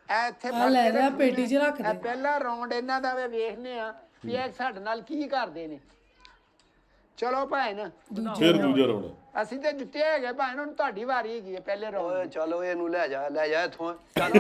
ਐ ਇੱਥੇ ਲੈ ਜਾ ਪੇਟੀ 'ਚ ਰੱਖ ਦੇ। ਪਹਿਲਾ ਰਾਉਂਡ ਇਹਨਾਂ ਦਾ ਵੇਖਨੇ ਆ ਵੀ ਇਹ ਸਾਡੇ ਨਾਲ ਕੀ ਕਰਦੇ ਨੇ। ਚਲੋ ਭੈਣ, ਫਿਰ ਦੂਜਾ ਰਾਉਂਡ ਅਸੀਂ ਤੇ ਜਿੱਤੇ ਹੈਗੇ ਭੈਣ, ਹੁਣ ਤੁਹਾਡੀ ਵਾਰੀ ਹੈਗੀ ਹੈ ਪਹਿਲੇ ਰਾਉਂਡ। ਓਏ ਚਲੋ ਇਹਨੂੰ ਲੈ ਜਾ ਇੱਥੋਂ, ਚੱਲ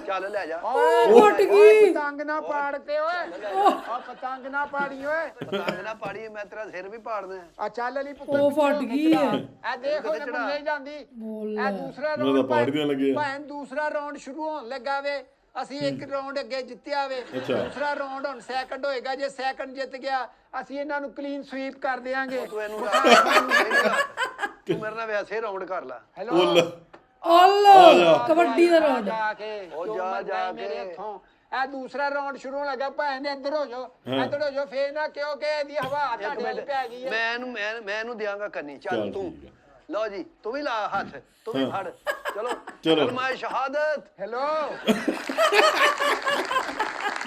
ਚੱਲ ਲੈ ਜਾ। ਓਏ ਪਤੰਗ ਨਾ ਪਾੜ ਤੇ ਓਏ, ਆ ਪਤੰਗ ਨਾ ਪਾੜੀ ਓਏ। ਪਤੰਗ ਨਾ ਪਾੜੀ, ਮੈਂ ਤੇਰਾ ਸਿਰ ਵੀ ਪਾੜਦਾ। ਆ ਚੱਲ ਅਲੀ ਪੁੱਤਰ, ਉਹ ਫਟ ਗਈ ਹੈ। ਇਹ ਦੇਖੋ ਨੇ ਬੰਨੇ ਜਾਂਦੀ। ਇਹ ਦੂਸਰਾ ਉਹਦਾ ਰਾਉਂਡ ਪਾੜਦੀਆਂ ਲੱਗੇ ਆ। ਭੈਣ, ਦੂਸਰਾ ਰਾਉਂਡ ਸ਼ੁਰੂ ਹੋਣ ਲੱਗਾ ਵੇ, ਅਸੀਂ 1 ਰਾਉਂਡ ਅੱਗੇ ਜਿੱਤਿਆ ਵੇ। ਦੂਸਰਾ ਰਾਉਂਡ ਹੁਣ ਸੈਕੰਡ ਹੋਏਗਾ, ਜੇ ਸੈਕੰਡ ਜਿੱਤ ਗਿਆ ਅਸੀਂ ਇਹਨਾਂ ਨੂੰ ਕਲੀਨ ਸਵੀਪ ਕਰ ਦੇਾਂਗੇ। ਤੂੰ ਇਹਨੂੰ ਤੂੰ ਮੇਰੇ ਨਾਲ ਵੈਸੇ ਰਾਉਂਡ ਕਰ ਲੈ। ਹੈਲੋ ਕਬੱਡੀ ਦਾ ਰਾਉਂਡ ਜਾ ਕੇ ਜਾ ਮੇਰੇ ਇੱਥੋਂ। ਇਹ ਦੂਸਰਾ ਰਾਉਂਡ ਸ਼ੁਰੂ ਹੋਣ ਲੱਗਾ, ਭੈਣ ਇੱਧਰ ਹੋ ਜਾਓ, ਇੱਧਰ ਹੋ ਜਾਓ, ਫੇਰ ਨਾ ਕਿਉਂਕਿ ਇਹਦੀ ਹਵਾ ਤੁਹਾਡੇ ਵੱਲ ਪੈ ਗਈ ਹੈ। ਮੈਂ ਇਹਨੂੰ ਦਿਆਂਗਾ ਕੰਨੀ, ਚੱਲ ਤੂੰ ਲਓ ਜੀ, ਤੂੰ ਵੀ ਲਾ ਹੱਥ, ਤੂੰ ਵੀ ਫੜ। ਚਲੋ ਕਲਮਾ ਸ਼ਹਾਦਤ। ਹੈਲੋ,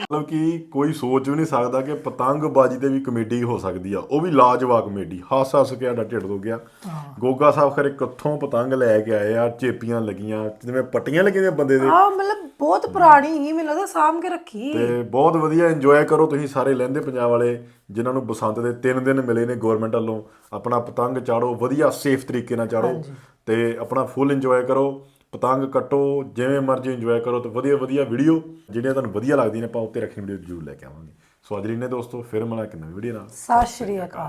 ਮਤਲਬ ਕਿ ਕੋਈ ਸੋਚ ਵੀ ਨਹੀਂ ਸਕਦਾ ਕਿ ਪਤੰਗਬਾਜ਼ੀ ਤੇ ਵੀ ਕਮੇਡੀ ਹੋ ਸਕਦੀ ਆ, ਉਹ ਵੀ ਲਾਜਵਾਬ ਕਮੇਡੀ। ਹੱਸ ਹੱਸ ਕੇ ਸਾਡਾ ਢਿੱਡ ਦੁੱਖ ਗਿਆ। ਗੋਗਾ ਸਾਹਿਬ ਖਰੇ ਕਿੱਥੋਂ ਪਤੰਗ ਲੈ ਕੇ ਆਏ ਆ, ਚੇਪੀਆਂ ਲੱਗੀਆਂ, ਜਿਵੇਂ ਪੱਟੀਆਂ ਲੱਗੀਆਂ ਬੰਦੇ ਦੇ। ਮਤਲਬ ਬਹੁਤ ਪੁਰਾਣੀ ਹੀ, ਮੈਨੂੰ ਲੱਗਦਾ ਸਾਂਭ ਕੇ ਰੱਖੀ। ਤੇ ਬਹੁਤ ਵਧੀਆ ਇੰਜੋਏ ਕਰੋ ਤੁਸੀਂ ਸਾਰੇ ਲਹਿੰਦੇ ਪੰਜਾਬ ਵਾਲੇ, ਜਿਨ੍ਹਾਂ ਨੂੰ ਬਸੰਤ ਦੇ 3 ਦਿਨ ਮਿਲੇ ਨੇ ਗਵਰਨਮੈਂਟ ਵੱਲੋਂ। ਆਪਣਾ ਪਤੰਗ ਚਾੜੋ, ਵਧੀਆ ਸੇਫ ਤਰੀਕੇ ਨਾਲ ਚਾੜੋ, ਤੇ ਆਪਣਾ ਫੁੱਲ ਇੰਜੋਏ ਕਰੋ, ਪਤੰਗ ਕੱਟੋ, ਜਿਵੇਂ ਮਰਜ਼ੀ ਇੰਜੋਏ ਕਰੋ। ਤੇ ਵਧੀਆ ਵਧੀਆ ਵੀਡੀਓ ਜਿਹੜੀਆਂ ਤੁਹਾਨੂੰ ਵਧੀਆ ਲੱਗਦੀਆਂ ਨੇ ਆਪਾਂ ਉੱਤੇ ਰੱਖੀ ਵੀਡੀਓ ਜ਼ਰੂਰ ਲੈ ਕੇ ਆਵਾਂਗੇ। ਸੋ ਅੱਜ ਲਈ ਨੇ ਦੋਸਤੋ, ਫਿਰ ਮਿਲਾਂਗੇ ਇੱਕ ਨਵੀਂ ਵੀਡੀਓ ਨਾਲ। ਸਤਿ ਸ਼੍ਰੀ ਅਕਾਲ।